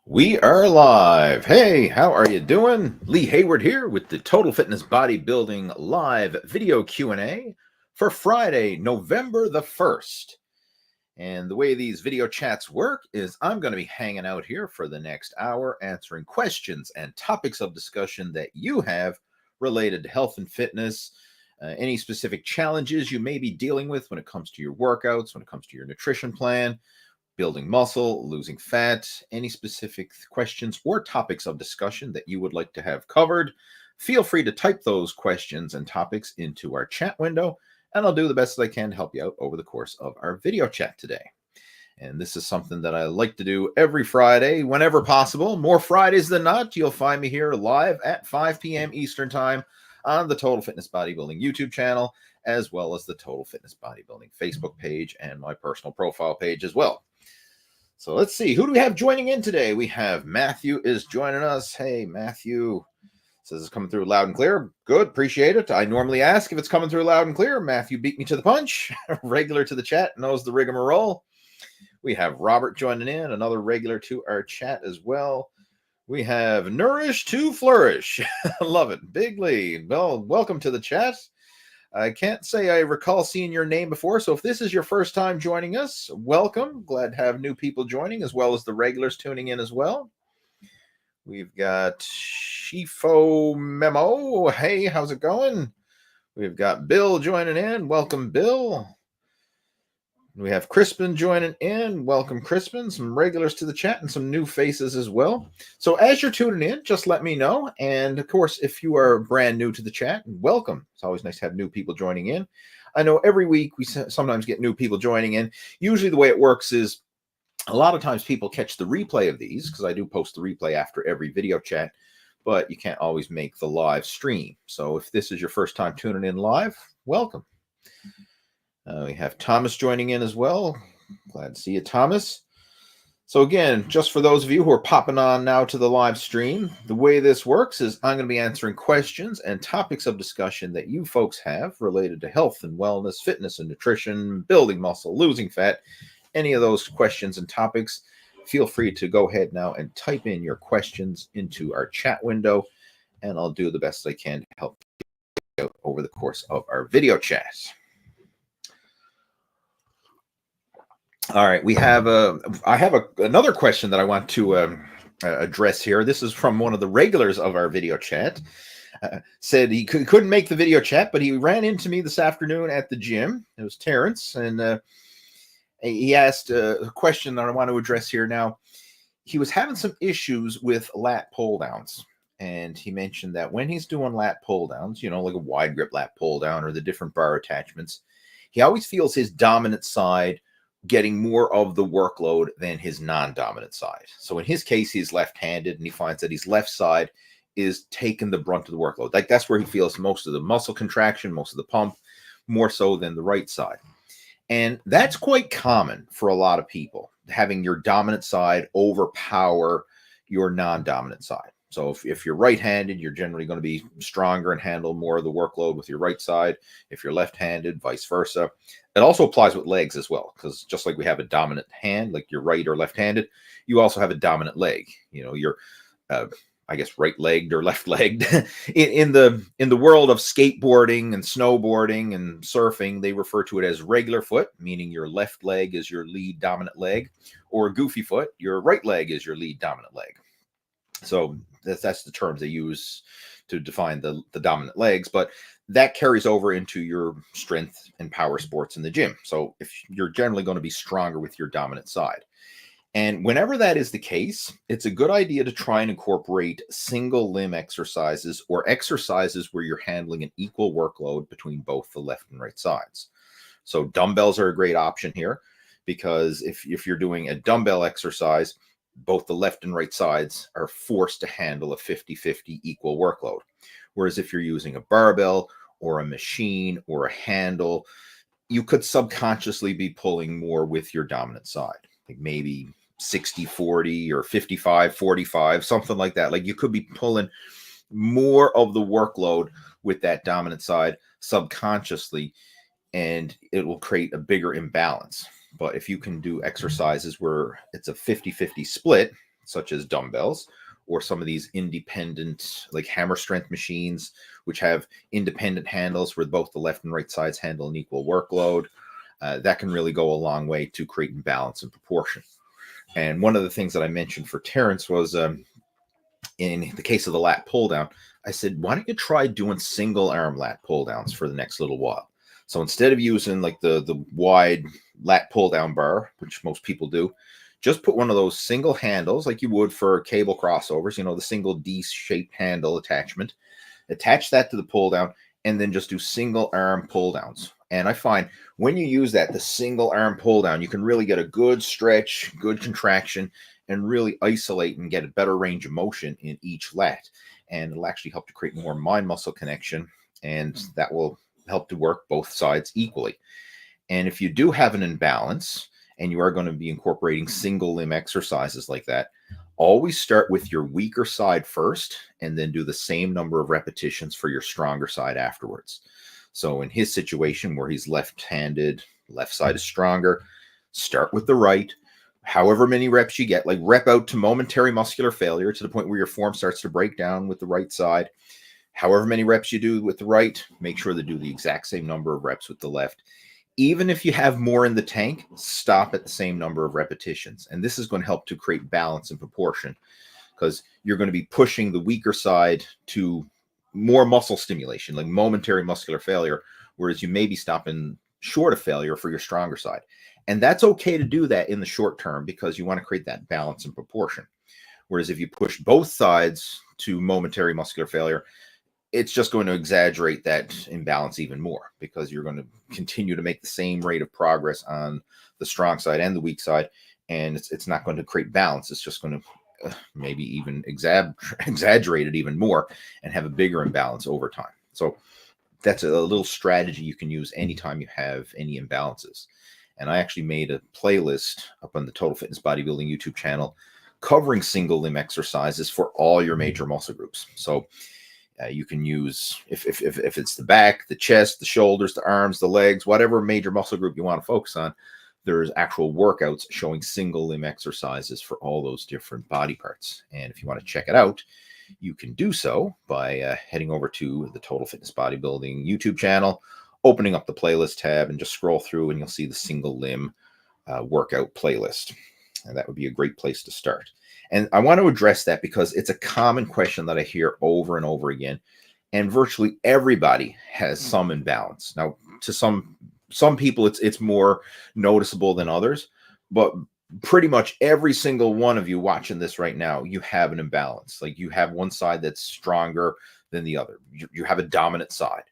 We are live. Hey, how are you doing? Lee Hayward here with the Total Fitness Bodybuilding live video Q&A for Friday, November the 1st. And the way these video chats work is I'm going to be hanging out here for the next hour answering questions and topics of discussion that you have related to health and fitness, any specific challenges you may be dealing with when it comes to your workouts, when it comes to your nutrition plan, building muscle, losing fat, any specific questions or topics of discussion that you would like to have covered, feel free to type those questions and topics into our chat window, and I'll do the best that I can to help you out over the course of our video chat today. And this is something that I like to do every Friday, whenever possible. More Fridays than not, you'll find me here live at 5 p.m. Eastern Time on the Total Fitness Bodybuilding YouTube channel, as well as the Total Fitness Bodybuilding Facebook page and my personal profile page as well. So let's see, who do we have joining in today? We have Matthew is joining us. Hey, Matthew says it's coming through loud and clear. Good, appreciate it. I normally ask if it's coming through loud and clear. Matthew beat me to the punch. Regular to the chat, knows the rigmarole. We have Robert joining in, another regular to our chat as well. We have Nourish to Flourish. Love it. Big Lee. Well, welcome to the chat. I can't say I recall seeing your name before, so if this is your first time joining us, welcome. Glad to have new people joining, as well as the regulars tuning in as well. We've got Shifo Memo. Hey, how's it going? We've got Bill joining in. Welcome, Bill. We have Crispin joining in. Welcome, Crispin. Some regulars to the chat and some new faces as well. So as you're tuning in, just let me know. And of course, if you are brand new to the chat, welcome. It's always nice to have new people joining in. I know every week we sometimes get new people joining in. Usually the way it works is a lot of times people catch the replay of these, because I do post the replay after every video chat, but you can't always make the live stream. So if this is your first time tuning in live, welcome. We have Thomas joining in as well. Glad to see you, Thomas. So again, just for those of you who are popping on now to the live stream, the way this works is I'm going to be answering questions and topics of discussion that you folks have related to health and wellness, fitness and nutrition, building muscle, losing fat, any of those questions and topics. Feel free to go ahead now and type in your questions into our chat window, and I'll do the best I can to help you out over the course of our video chat. All right, I have another question that I want to address here. This is from one of the regulars of our video chat. Said he couldn't make the video chat, but he ran into me this afternoon at the gym. It was Terrence, and he asked a question that I want to address here now. He was having some issues with lat pull downs, and he mentioned that when he's doing lat pull downs, you know, like a wide grip lat pull down or the different bar attachments, he always feels his dominant side getting more of the workload than his non-dominant side. So in his case, he's left-handed, and he finds that his left side is taking the brunt of the workload. Like that's where he feels most of the muscle contraction, most of the pump, more so than the right side. And that's quite common for a lot of people, having your dominant side overpower your non-dominant side. So if you're right-handed, you're generally going to be stronger and handle more of the workload with your right side. If you're left-handed, vice versa. It also applies with legs as well, because just like we have a dominant hand, like you're right or left-handed, you also have a dominant leg. You know, you're, I guess, right-legged or left-legged. in the world of skateboarding and snowboarding and surfing, they refer to it as regular foot, meaning your left leg is your lead dominant leg, or goofy foot, your right leg is your lead dominant leg. So that's the terms they use to define the dominant legs, but that carries over into your strength and power sports in the gym. So if you're generally going to be stronger with your dominant side. And whenever that is the case, it's a good idea to try and incorporate single limb exercises or exercises where you're handling an equal workload between both the left and right sides. So dumbbells are a great option here, because if you're doing a dumbbell exercise, both the left and right sides are forced to handle a 50-50 equal workload. Whereas if you're using a barbell or a machine or a handle, you could subconsciously be pulling more with your dominant side, like maybe 60-40 or 55-45, something like that. Like you could be pulling more of the workload with that dominant side subconsciously, and it will create a bigger imbalance. But if you can do exercises where it's a 50-50 split, such as dumbbells, or some of these independent, like hammer strength machines, which have independent handles where both the left and right sides handle an equal workload. That can really go a long way to creating balance and proportion. And one of the things that I mentioned for Terrence was in the case of the lat pull down, I said, why don't you try doing single arm lat pull downs for the next little while? So instead of using like the wide lat pull down bar, which most people do, just put one of those single handles like you would for cable crossovers, you know, the single D-shaped handle attachment, attach that to the pull down, and then just do single arm pull downs. And I find when you use that, the single arm pull down, you can really get a good stretch, good contraction, and really isolate and get a better range of motion in each lat. And it'll actually help to create more mind muscle connection, and that will help to work both sides equally. And if you do have an imbalance and you are going to be incorporating single limb exercises like that, always start with your weaker side first and then do the same number of repetitions for your stronger side afterwards. So in his situation where he's left-handed, left side is stronger, start with the right. However many reps you get, like rep out to momentary muscular failure to the point where your form starts to break down with the right side. However many reps you do with the right, make sure to do the exact same number of reps with the left. Even if you have more in the tank, stop at the same number of repetitions. And this is going to help to create balance and proportion, because you're going to be pushing the weaker side to more muscle stimulation, like momentary muscular failure, whereas you may be stopping short of failure for your stronger side. And that's okay to do that in the short term because you want to create that balance and proportion. Whereas if you push both sides to momentary muscular failure, it's just going to exaggerate that imbalance even more, because you're going to continue to make the same rate of progress on the strong side and the weak side, and it's not going to create balance. It's just going to maybe even exaggerate it even more and have a bigger imbalance over time. So that's a little strategy you can use anytime you have any imbalances. And I actually made a playlist up on the Total Fitness Bodybuilding YouTube channel covering single limb exercises for all your major muscle groups. So you can use, if it's the back, the chest, the shoulders, the arms, the legs, whatever major muscle group you want to focus on, there's actual workouts showing single limb exercises for all those different body parts. And if you want to check it out, you can do so by heading over to the Total Fitness Bodybuilding YouTube channel, opening up the playlist tab, and just scroll through and you'll see the single limb workout playlist. And that would be a great place to start. And I want to address that because it's a common question that I hear over and over again. And virtually everybody has some imbalance. Now, to some people, it's more noticeable than others, but pretty much every single one of you watching this right now, you have an imbalance. Like you have one side that's stronger than the other. You have a dominant side.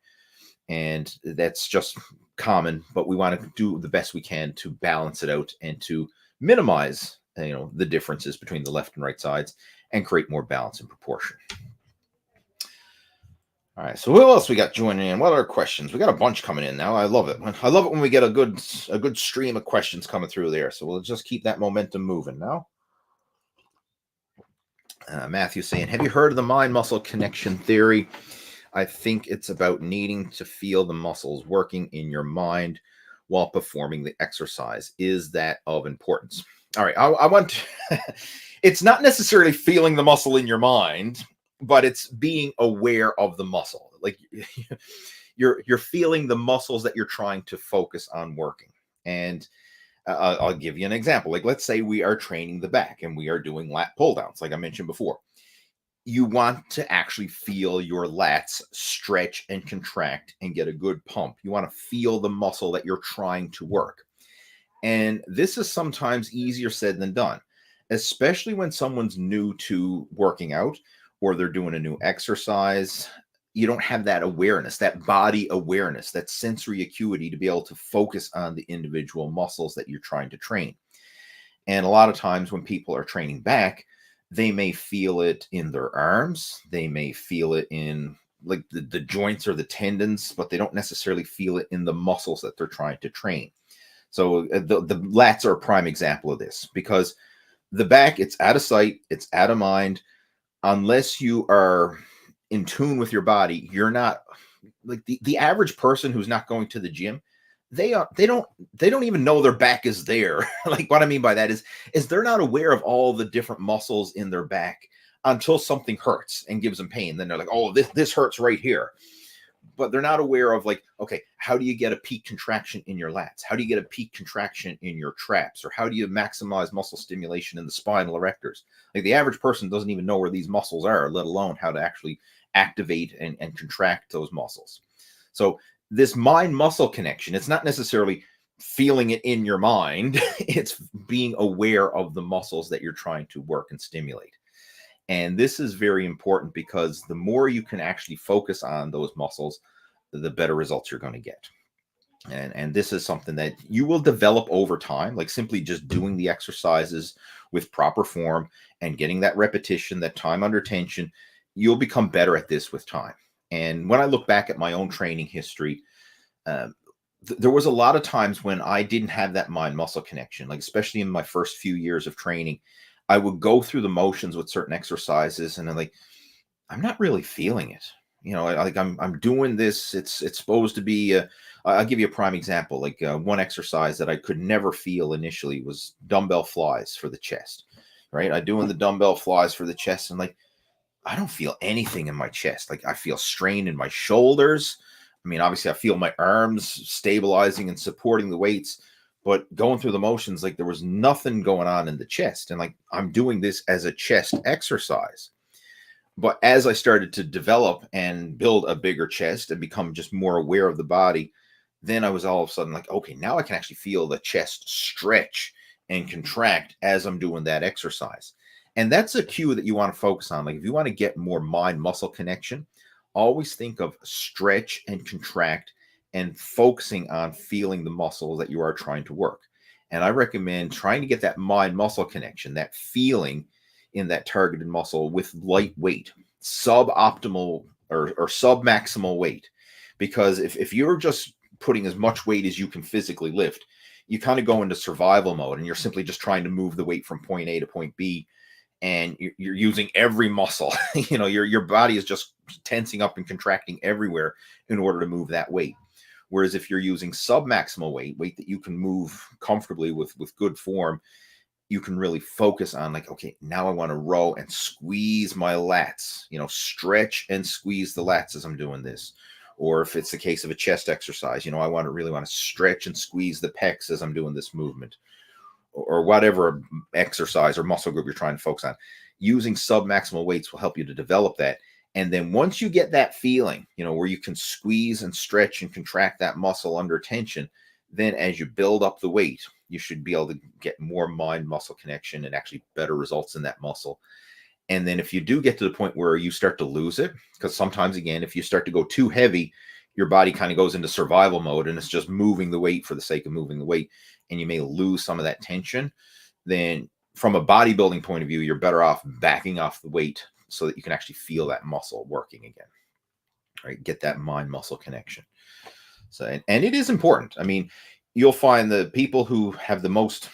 And that's just common, but we want to do the best we can to balance it out and to minimize, the differences between the left and right sides and create more balance and proportion. All right, so who else we got joining in? What are questions? We got a bunch coming in now. I love it. I love it when we get a good stream of questions coming through there. So we'll just keep that momentum moving now. Matthew saying, have you heard of the mind-muscle connection theory? I think it's about needing to feel the muscles working in your mind while performing the exercise. Is that of importance? All right, I want to, it's not necessarily feeling the muscle in your mind, but it's being aware of the muscle. Like you're feeling the muscles that you're trying to focus on working. And I'll give you an example. Like let's say we are training the back and we are doing lat pull downs, like I mentioned before. You want to actually feel your lats stretch and contract and get a good pump. You want to feel the muscle that you're trying to work. And this is sometimes easier said than done, especially when someone's new to working out or they're doing a new exercise. You don't have that awareness, that body awareness, that sensory acuity to be able to focus on the individual muscles that you're trying to train. And a lot of times when people are training back, they may feel it in their arms. They may feel it in like the joints or the tendons, but they don't necessarily feel it in the muscles that they're trying to train. So the lats are a prime example of this, because the back, it's out of sight, it's out of mind. Unless you are in tune with your body, you're not like the average person who's not going to the gym. they don't even know their back is there. Like what I mean by that is they're not aware of all the different muscles in their back until something hurts and gives them pain. Then they're like, oh, this hurts right here. But they're not aware of, like, okay, how do you get a peak contraction in your lats? How do you get a peak contraction in your traps? Or how do you maximize muscle stimulation in the spinal erectors? Like the average person doesn't even know where these muscles are, let alone how to actually activate and contract those muscles. So this mind-muscle connection, it's not necessarily feeling it in your mind. It's being aware of the muscles that you're trying to work and stimulate. And this is very important because the more you can actually focus on those muscles, the better results you're going to get. And this is something that you will develop over time, like simply just doing the exercises with proper form and getting that repetition, that time under tension. You'll become better at this with time. And when I look back at my own training history, there was a lot of times when I didn't have that mind-muscle connection, like especially in my first few years of training. I would go through the motions with certain exercises, and I'm not really feeling it. I'm doing this. It's supposed to be. I'll give you a prime example. Like one exercise that I could never feel initially was dumbbell flies for the chest. Right, I doing the dumbbell flies for the chest, and I don't feel anything in my chest. Like I feel strain in my shoulders. I mean, obviously, I feel my arms stabilizing and supporting the weights. But going through the motions, like there was nothing going on in the chest. And like I'm doing this as a chest exercise. But as I started to develop and build a bigger chest and become just more aware of the body, then I was all of a sudden like, okay, now I can actually feel the chest stretch and contract as I'm doing that exercise. And that's a cue that you want to focus on. Like if you want to get more mind-muscle connection, always think of stretch and contract and focusing on feeling the muscle that you are trying to work. And I recommend trying to get that mind-muscle connection, that feeling in that targeted muscle with light weight, suboptimal or sub-maximal weight. Because if you're just putting as much weight as you can physically lift, you kind of go into survival mode and you're simply just trying to move the weight from point A to point B. And you're using every muscle. Your body is just tensing up and contracting everywhere in order to move that weight. Whereas if you're using sub-maximal weight that you can move comfortably with good form, you can really focus on like, okay, now I want to row and squeeze my lats, stretch and squeeze the lats as I'm doing this. Or if it's the case of a chest exercise, I really want to stretch and squeeze the pecs as I'm doing this movement. Or whatever exercise or muscle group you're trying to focus on. Using sub-maximal weights will help you to develop that. And then once you get that feeling, where you can squeeze and stretch and contract that muscle under tension, then as you build up the weight, you should be able to get more mind-muscle connection and actually better results in that muscle. And then if you do get to the point where you start to lose it, because sometimes, again, if you start to go too heavy, your body kind of goes into survival mode and it's just moving the weight for the sake of moving the weight, and you may lose some of that tension. Then from a bodybuilding point of view, you're better off backing off the weight so that you can actually feel that muscle working again, right? Get that mind-muscle connection. So, and it is important. I mean, you'll find the people who have the most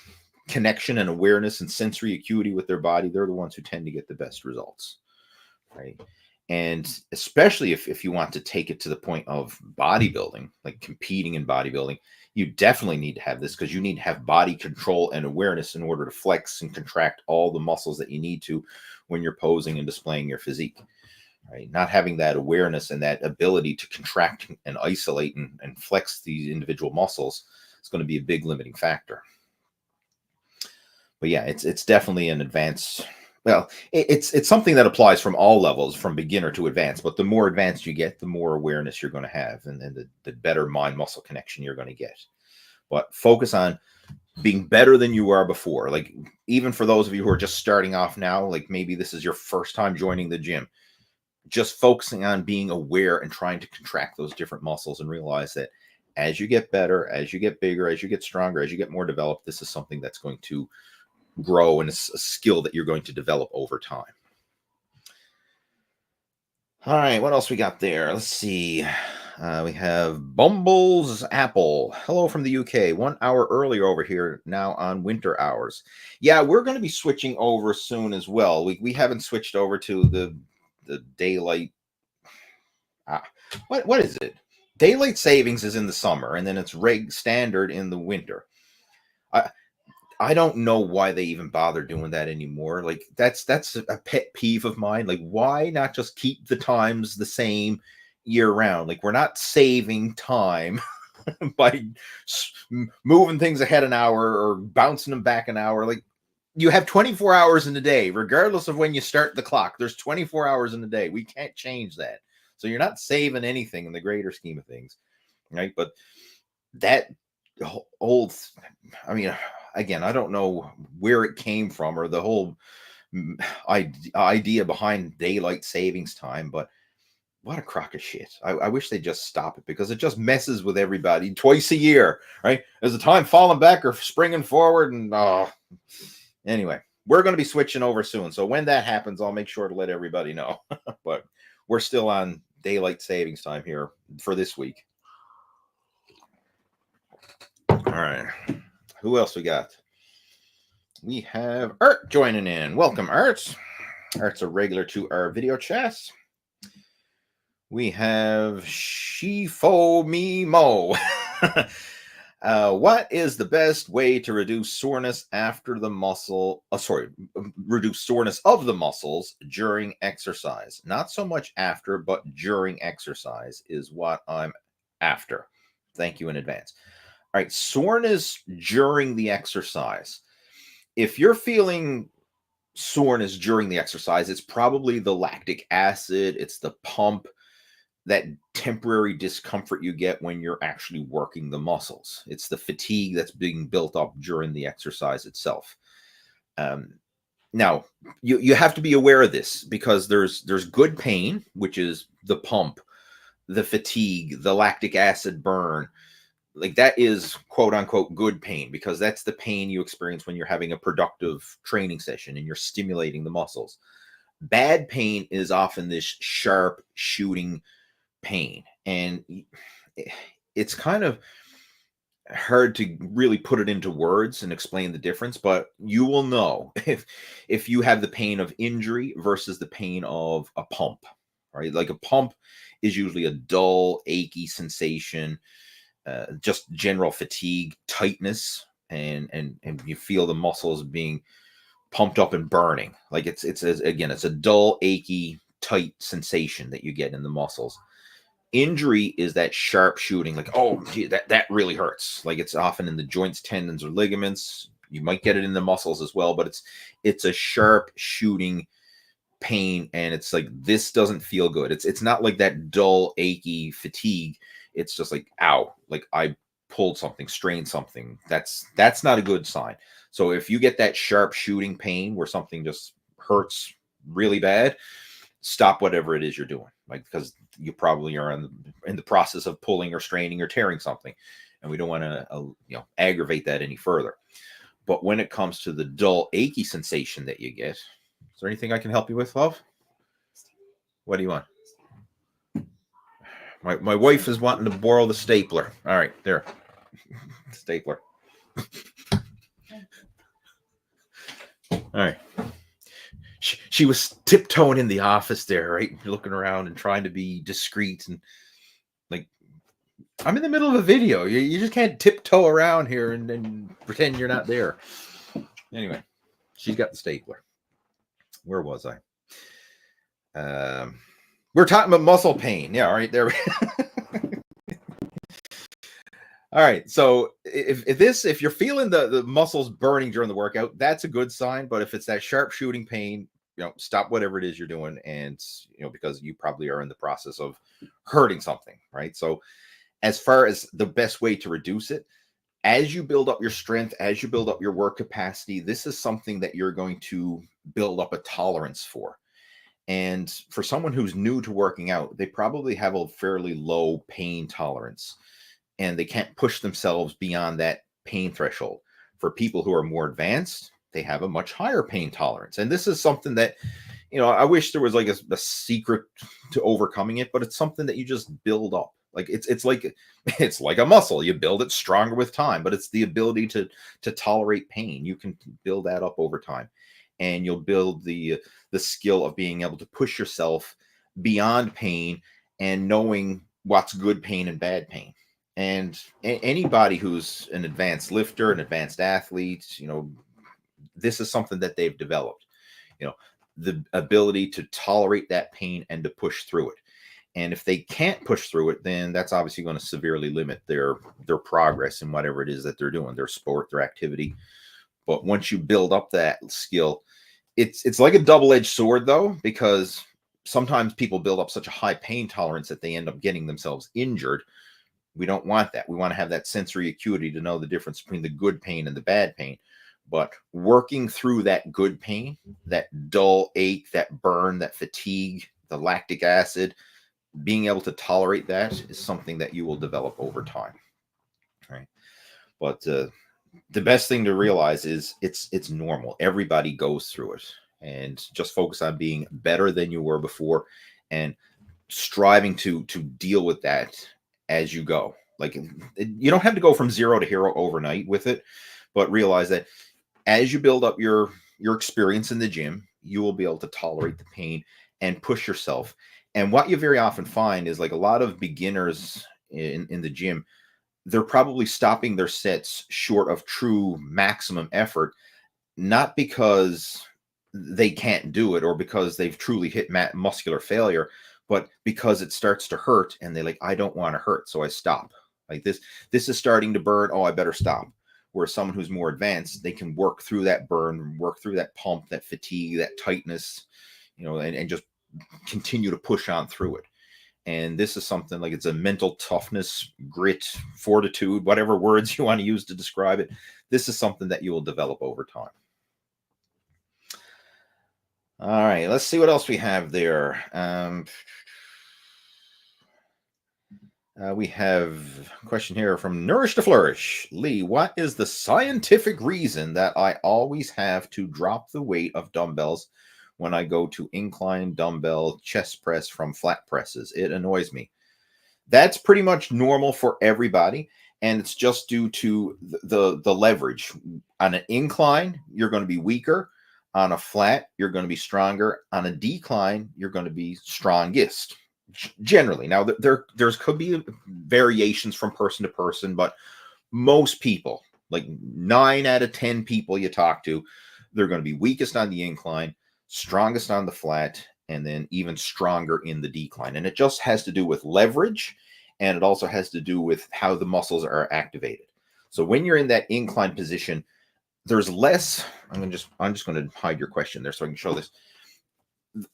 connection and awareness and sensory acuity with their body, they're the ones who tend to get the best results, right? And especially if you want to take it to the point of bodybuilding, like competing in bodybuilding, you definitely need to have this, because you need to have body control and awareness in order to flex and contract all the muscles that you need to when you're posing and displaying your physique, right? Not having that awareness and that ability to contract and isolate and flex these individual muscles is going to be a big limiting factor. But yeah, it's definitely an advanced. Well, it's something that applies from all levels, from beginner to advanced. But the more advanced you get, the more awareness you're going to have, and the better mind-muscle connection you're going to get. But focus on being better than you are before. Like even for those of you who are just starting off now, like maybe this is your first time joining the gym, just focusing on being aware and trying to contract those different muscles, and realize that as you get better, as you get bigger, as you get stronger, as you get more developed, this is something that's going to grow, and it's a skill that you're going to develop over time. All right, what else we got there? Let's see. We have Bumbles Apple. Hello from the UK. 1 hour earlier over here now on winter hours. Yeah, we're going to be switching over soon as well. We haven't switched over to the daylight. What is it? daylight savings is in the summer, and then it's standard in the winter. I don't know why they even bother doing that anymore. Like that's a pet peeve of mine. Like, why not just keep the times the same year round? Like, we're not saving time by moving things ahead an hour or bouncing them back an hour. Like, you have 24 hours in a day, regardless of when you start the clock. There's 24 hours in a day. We can't change that. So you're not saving anything in the greater scheme of things, right? But that old, I mean, again, I don't know where it came from or the whole idea behind daylight savings time, but what a crock of shit. I wish they'd just stop it, because it just messes with everybody twice a year, right? Is the time falling back or springing forward? And anyway, we're going to be switching over soon. So when that happens, I'll make sure to let everybody know. But we're still on daylight savings time here for this week. All right. Who else we got? We have Art joining in. Welcome, Art. Art's a regular to our video chats. We have Shifo Me Mo. What is the best way to reduce soreness after the muscle? Reduce soreness of the muscles during exercise. Not so much after, but during exercise is what I'm after. Thank you in advance. All right, soreness during the exercise. If you're feeling soreness during the exercise, it's probably the lactic acid, it's the pump, that temporary discomfort you get when you're actually working the muscles. It's the fatigue that's being built up during the exercise itself. Now, you have to be aware of this, because there's good pain, which is the pump, the fatigue, the lactic acid burn. Like, that is quote unquote good pain, because that's the pain you experience when you're having a productive training session and you're stimulating the muscles. Bad pain is often this sharp shooting pain, and it's kind of hard to really put it into words and explain the difference, but you will know if you have the pain of injury versus the pain of a pump, right? Like, a pump is usually a dull, achy sensation, just general fatigue, tightness, and you feel the muscles being pumped up and burning. Like, it's a dull, achy, tight sensation that you get in the muscles. Injury is that sharp shooting, like, oh, gee, that really hurts. Like, it's often in the joints, tendons, or ligaments. You might get it in the muscles as well, but it's a sharp shooting pain, and it's like, this doesn't feel good. It's not like that dull, achy fatigue. It's just like, ow, like I pulled something, strained something. That's not a good sign. So if you get that sharp shooting pain where something just hurts really bad, stop whatever it is you're doing, like, because you probably are in the process of pulling or straining or tearing something, and we don't want to aggravate that any further. But when it comes to the dull, achy sensation that you get, is there anything I can help you with, love? What do you want? My wife is wanting to borrow the stapler. All right, there. Stapler. All right. She was tiptoeing in the office there, right? Looking around and trying to be discreet, and like, I'm in the middle of a video. You just can't tiptoe around here and pretend you're not there. Anyway, she's got the stapler. Where was I? We're talking about muscle pain. Yeah, all right, there. All right, so if you're feeling the muscles burning during the workout, that's a good sign. But if it's that sharp shooting pain, stop whatever it is you're doing, and because you probably are in the process of hurting something, right? So as far as the best way to reduce it, as you build up your strength, as you build up your work capacity, this is something that you're going to build up a tolerance for. And for someone who's new to working out, they probably have a fairly low pain tolerance, and they can't push themselves beyond that pain threshold. For people who are more advanced, they have a much higher pain tolerance. And this is something that, I wish there was like a secret to overcoming it, but it's something that you just build up. Like, it's like a muscle. You build it stronger with time, but it's the ability to tolerate pain. You can build that up over time, and you'll build the skill of being able to push yourself beyond pain, and knowing what's good pain and bad pain. And anybody who's an advanced lifter, an advanced athlete, this is something that they've developed, the ability to tolerate that pain and to push through it. And if they can't push through it, then that's obviously going to severely limit their progress in whatever it is that they're doing, their sport, their activity. But once you build up that skill, it's like a double-edged sword, though, because sometimes people build up such a high pain tolerance that they end up getting themselves injured. We don't want that. We want to have that sensory acuity to know the difference between the good pain and the bad pain. But working through that good pain, that dull ache, that burn, that fatigue, the lactic acid, being able to tolerate that is something that you will develop over time. Right? But the best thing to realize is it's normal. Everybody goes through it, and just focus on being better than you were before and striving to deal with that as you go. Like, you don't have to go from zero to hero overnight with it, but realize that as you build up your experience in the gym, you will be able to tolerate the pain and push yourself. And what you very often find is, like, a lot of beginners in the gym, they're probably stopping their sets short of true maximum effort, not because they can't do it or because they've truly hit muscular failure, but because it starts to hurt and they're like, I don't want to hurt, so I stop. Like, this is starting to burn. Oh, I better stop. Whereas someone who's more advanced, they can work through that burn, work through that pump, that fatigue, that tightness, and just continue to push on through it. And this is something like, it's a mental toughness, grit, fortitude, whatever words you want to use to describe it. This is something that you will develop over time. All right, let's see what else we have there. We have a question here from Nourish to Flourish. Lee, what is the scientific reason that I always have to drop the weight of dumbbells when I go to incline dumbbell chest press from flat presses? It annoys me. That's pretty much normal for everybody, and it's just due to the leverage. On an incline, you're going to be weaker. On a flat, you're going to be stronger. On a decline, you're going to be strongest, generally. Now, there's could be variations from person to person, but most people, like 9 out of 10 people you talk to, they're going to be weakest on the incline, strongest on the flat, and then even stronger in the decline. And it just has to do with leverage, and it also has to do with how the muscles are activated. So when you're in that incline position, there's less. I'm just going to hide your question there so I can show this.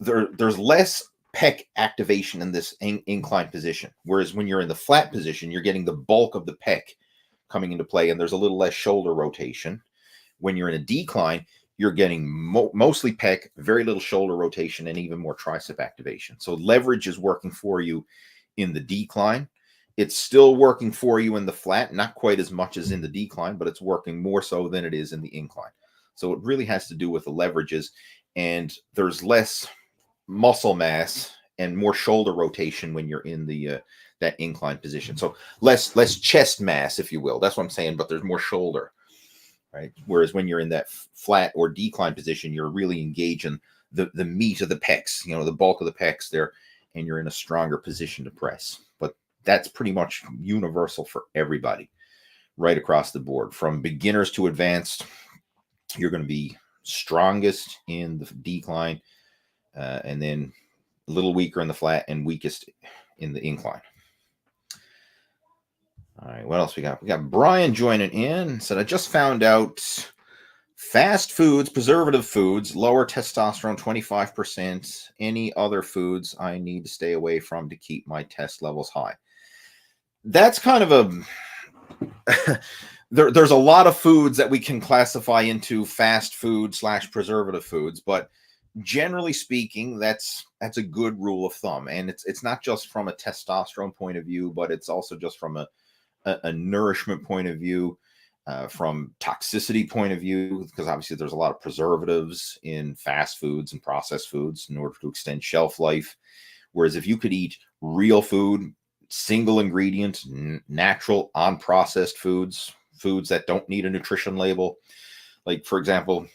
There's less pec activation in this incline position, whereas when you're in the flat position, you're getting the bulk of the pec coming into play, and there's a little less shoulder rotation. When you're in a decline, you're getting mostly pec, very little shoulder rotation, and even more tricep activation. So leverage is working for you in the decline. It's still working for you in the flat, not quite as much as in the decline, but it's working more so than it is in the incline. So it really has to do with the leverages, and there's less muscle mass and more shoulder rotation when you're in the that incline position. So less chest mass, if you will. That's what I'm saying, but there's more shoulder, right? Whereas when you're in that flat or decline position, you're really engaging the meat of the pecs, the bulk of the pecs there, and you're in a stronger position to press. But that's pretty much universal for everybody, right across the board. From beginners to advanced, you're going to be strongest in the decline, and then a little weaker in the flat and weakest in the incline. All right, what else we got? We got Brian joining in. Said, I just found out fast foods, preservative foods, lower testosterone 25%. Any other foods I need to stay away from to keep my test levels high? That's kind of a there's a lot of foods that we can classify into fast food / preservative foods, but generally speaking, that's a good rule of thumb. And it's not just from a testosterone point of view, but it's also just from a nourishment point of view, from toxicity point of view, because obviously there's a lot of preservatives in fast foods and processed foods in order to extend shelf life. Whereas if you could eat real food, single ingredient, natural, unprocessed foods that don't need a nutrition label. Like, for example,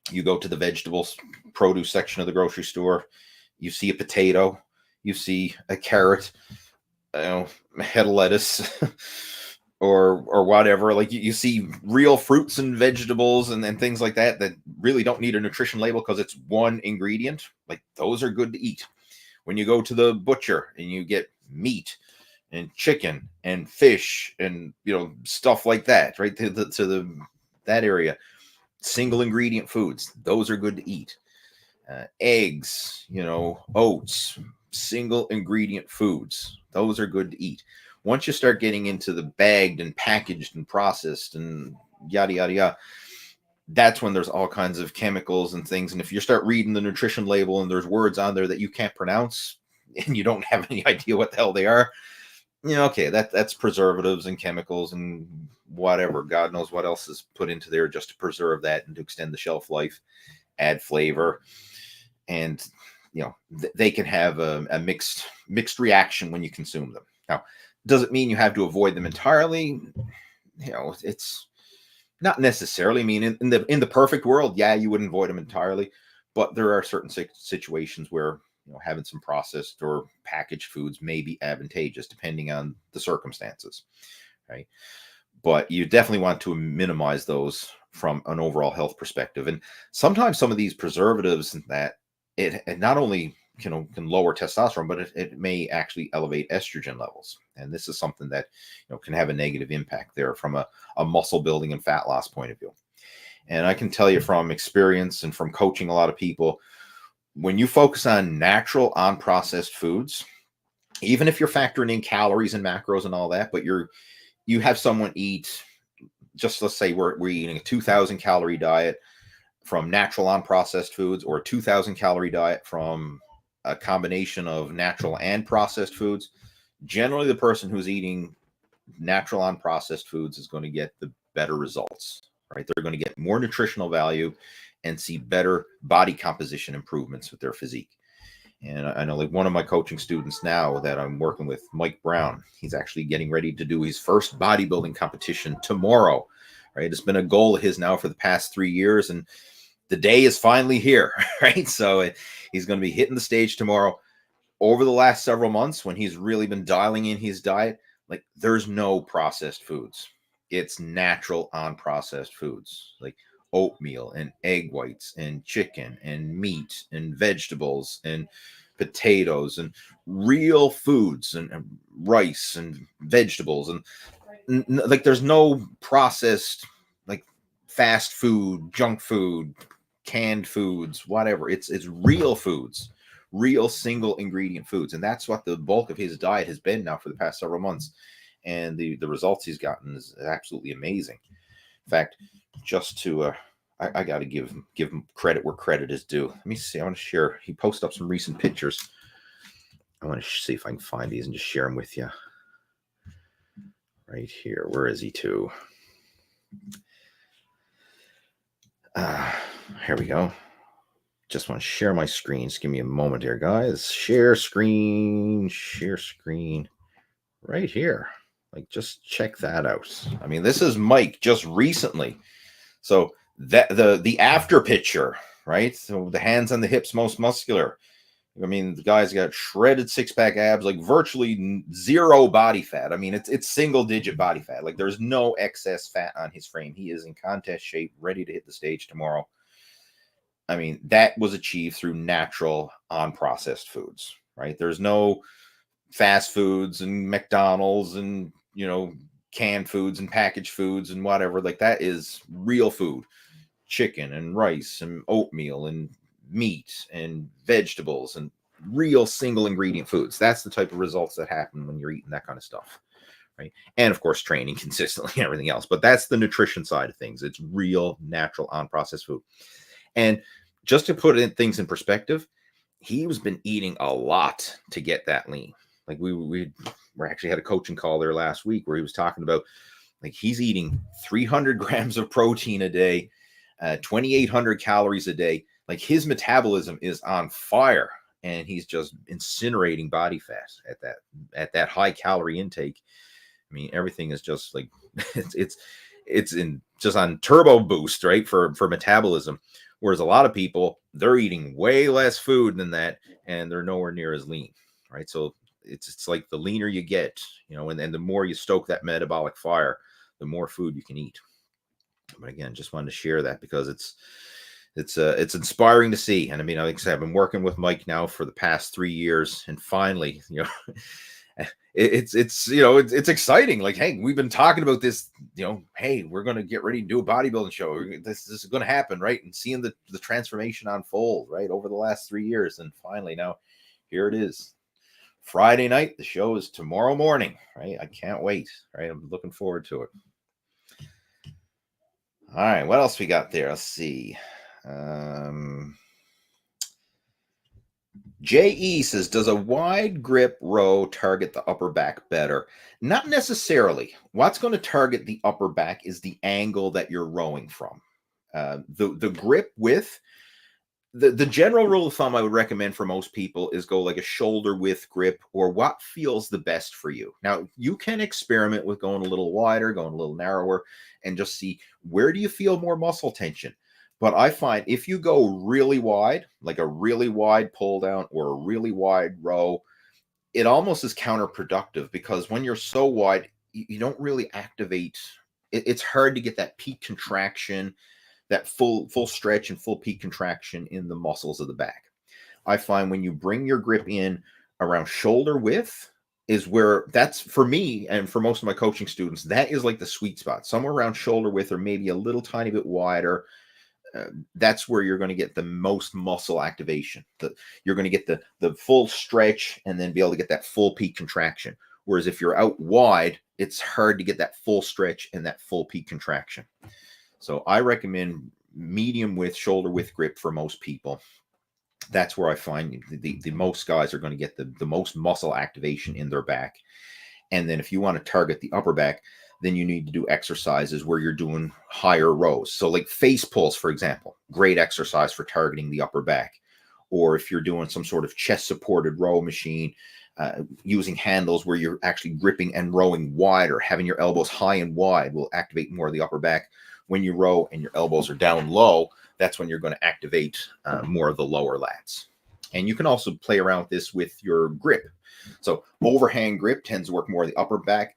you go to the vegetables produce section of the grocery store, you see a potato, you see a carrot, head of lettuce or whatever. Like you see real fruits and vegetables and things like that that really don't need a nutrition label because it's one ingredient. Like those are good to eat. When you go to the butcher and you get meat and chicken and fish and stuff like that, right? To that area, single ingredient foods, those are good to eat. Eggs, oats, single ingredient foods, those are good to eat. Once you start getting into the bagged and packaged and processed and yada yada yada, that's when there's all kinds of chemicals and things. And if you start reading the nutrition label and there's words on there that you can't pronounce and you don't have any idea what the hell they are, okay, that's preservatives and chemicals and whatever. God knows what else is put into there just to preserve that and to extend the shelf life, add flavor. And, they can have a mixed reaction when you consume them. Now, does it mean you have to avoid them entirely? It's not necessarily. I mean, in the perfect world, yeah, you wouldn't avoid them entirely, but there are certain situations where having some processed or packaged foods may be advantageous depending on the circumstances, right? But you definitely want to minimize those from an overall health perspective. And sometimes some of these preservatives that it not only can lower testosterone, but it may actually elevate estrogen levels. And this is something that can have a negative impact there from a muscle building and fat loss point of view. And I can tell you from experience and from coaching a lot of people, when you focus on natural, unprocessed foods, even if you're factoring in calories and macros and all that, but you have someone eat, just let's say we're eating a 2,000 calorie diet from natural unprocessed foods, or a 2,000 calorie diet from a combination of natural and processed foods. Generally, the person who's eating natural unprocessed foods is going to get the better results, right? They're going to get more nutritional value and see better body composition improvements with their physique. And I know, like, one of my coaching students now that I'm working with, Mike Brown, he's actually getting ready to do his first bodybuilding competition tomorrow, right? It's been a goal of his now for the past 3 years, and the day is finally here, right? So he's going to be hitting the stage tomorrow. Over the last several months, when he's really been dialing in his diet, like, there's no processed foods. It's natural, unprocessed foods, like oatmeal and egg whites and chicken and meat and vegetables and potatoes and real foods and rice and vegetables. And like, there's no processed, like, fast food, junk food, canned foods, whatever. It's real foods, real single ingredient foods. And that's what the bulk of his diet has been now for the past several months. And the results he's gotten is absolutely amazing. In fact, just to I got to give him credit where credit is due. Let me see. I want to share. He posted up some recent pictures. I want to see if I can find these and just share them with you. Right here. Where is he too? Here we go. Just want to share my screen. Just give me a moment here, guys. Share screen. Right here. Like, just check that out. I mean, this is Mike just recently. So that the after picture, right? So the hands on the hips, most muscular. I mean, the guy's got shredded six-pack abs, like virtually zero body fat. I mean, it's single-digit body fat. Like, there's no excess fat on his frame. He is in contest shape, ready to hit the stage tomorrow. I mean, that was achieved through natural, unprocessed foods, right? There's no fast foods and McDonald's and, canned foods and packaged foods and whatever. Like, that is real food. Chicken and rice and oatmeal and meat and vegetables and real single ingredient foods. That's the type of results that happen when you're eating that kind of stuff, right? And of course, training consistently and everything else. But that's the nutrition side of things. It's real, natural, unprocessed food. And just to put things in perspective, he's been eating a lot to get that lean. Like, we actually had a coaching call there last week where he was talking about, like, he's eating 300 grams of protein a day, 2,800 calories a day. Like, his metabolism is on fire, and he's just incinerating body fat at that high calorie intake. I mean, everything is just like it's in just on turbo boost, right, for metabolism. Whereas a lot of people, they're eating way less food than that, and they're nowhere near as lean, right? So it's like the leaner you get, and the more you stoke that metabolic fire, the more food you can eat. But again, just wanted to share that because it's inspiring to see. And I mean, like I said, I've been working with Mike now for the past 3 years, and finally, it's exciting. Like, hey, we've been talking about this, hey, we're going to get ready to do a bodybuilding show. This is going to happen, right? And seeing the transformation unfold, right, over the last 3 years. And finally, now here it is. Friday night. The show is tomorrow morning, right? I can't wait, right? I'm looking forward to it. All right, what else we got there? Let's see. JE says, does a wide grip row target the upper back better? Not necessarily. What's going to target the upper back is the angle that you're rowing from. The grip width, the general rule of thumb I would recommend for most people is go like a shoulder width grip or what feels the best for you. Now, you can experiment with going a little wider, going a little narrower, and just see where do you feel more muscle tension. But I find if you go really wide, like a really wide pull down or a really wide row, it almost is counterproductive because when you're so wide, you don't really activate. It's hard to get that peak contraction, that full stretch and full peak contraction in the muscles of the back. I find when you bring your grip in around shoulder width is where that's for me and for most of my coaching students, that is like the sweet spot. Somewhere around shoulder width or maybe a little tiny bit wider. That's where you're going to get the most muscle activation. You're going to get the full stretch and then be able to get that full peak contraction. Whereas if you're out wide, it's hard to get that full stretch and that full peak contraction. So I recommend medium width, shoulder width grip for most people. That's where I find the most guys are going to get the most muscle activation in their back. And then if you want to target the upper back, then you need to do exercises where you're doing higher rows. So like face pulls, for example, great exercise for targeting the upper back. Or if you're doing some sort of chest supported row machine, using handles where you're actually gripping and rowing wider, having your elbows high and wide will activate more of the upper back. When you row and your elbows are down low, that's when you're going to activate more of the lower lats. And you can also play around with this with your grip. So overhand grip tends to work more of the upper back.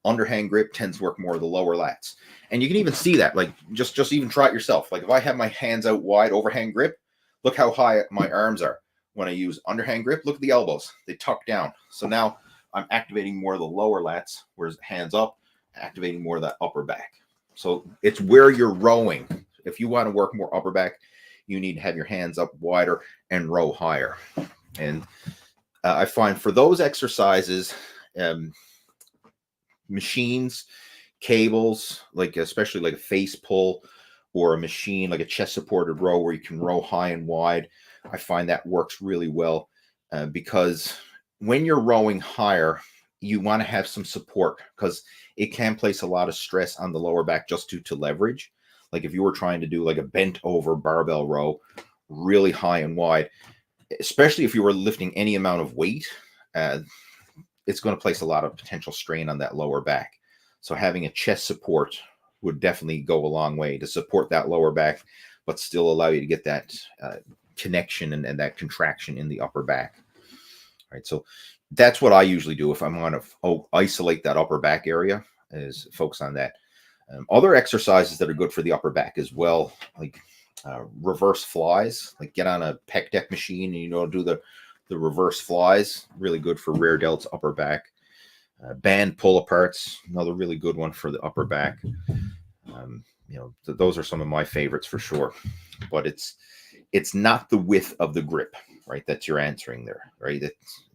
Underhand grip tends to work more of the lower lats. And you can even see that, like just even try it yourself. Like if I have my hands out wide, overhand grip, look how high my arms are. When I use underhand grip, look at the elbows. They tuck down. So now I'm activating more of the lower lats, whereas hands up, activating more of that upper back. So it's where you're rowing. If you want to work more upper back, you need to have your hands up wider and row higher. And I find for those exercises, machines, cables, like especially like a face pull or a machine like a chest supported row where you can row high and wide, I find that works really well because when you're rowing higher, you want to have some support because it can place a lot of stress on the lower back just due to leverage. Like if you were trying to do like a bent over barbell row really high and wide, especially if you were lifting any amount of weight, it's going to place a lot of potential strain on that lower back. So having a chest support would definitely go a long way to support that lower back, but still allow you to get that connection and that contraction in the upper back. All right, so that's what I usually do if I'm going to isolate that upper back area, is focus on that. Other exercises that are good for the upper back as well, like reverse flies, like get on a pec deck machine and do the reverse flies, really good for rear delts, upper back. Band pull aparts, another really good one for the upper back. Those are some of my favorites for sure. But it's not the width of the grip, right, that you're answering there, right?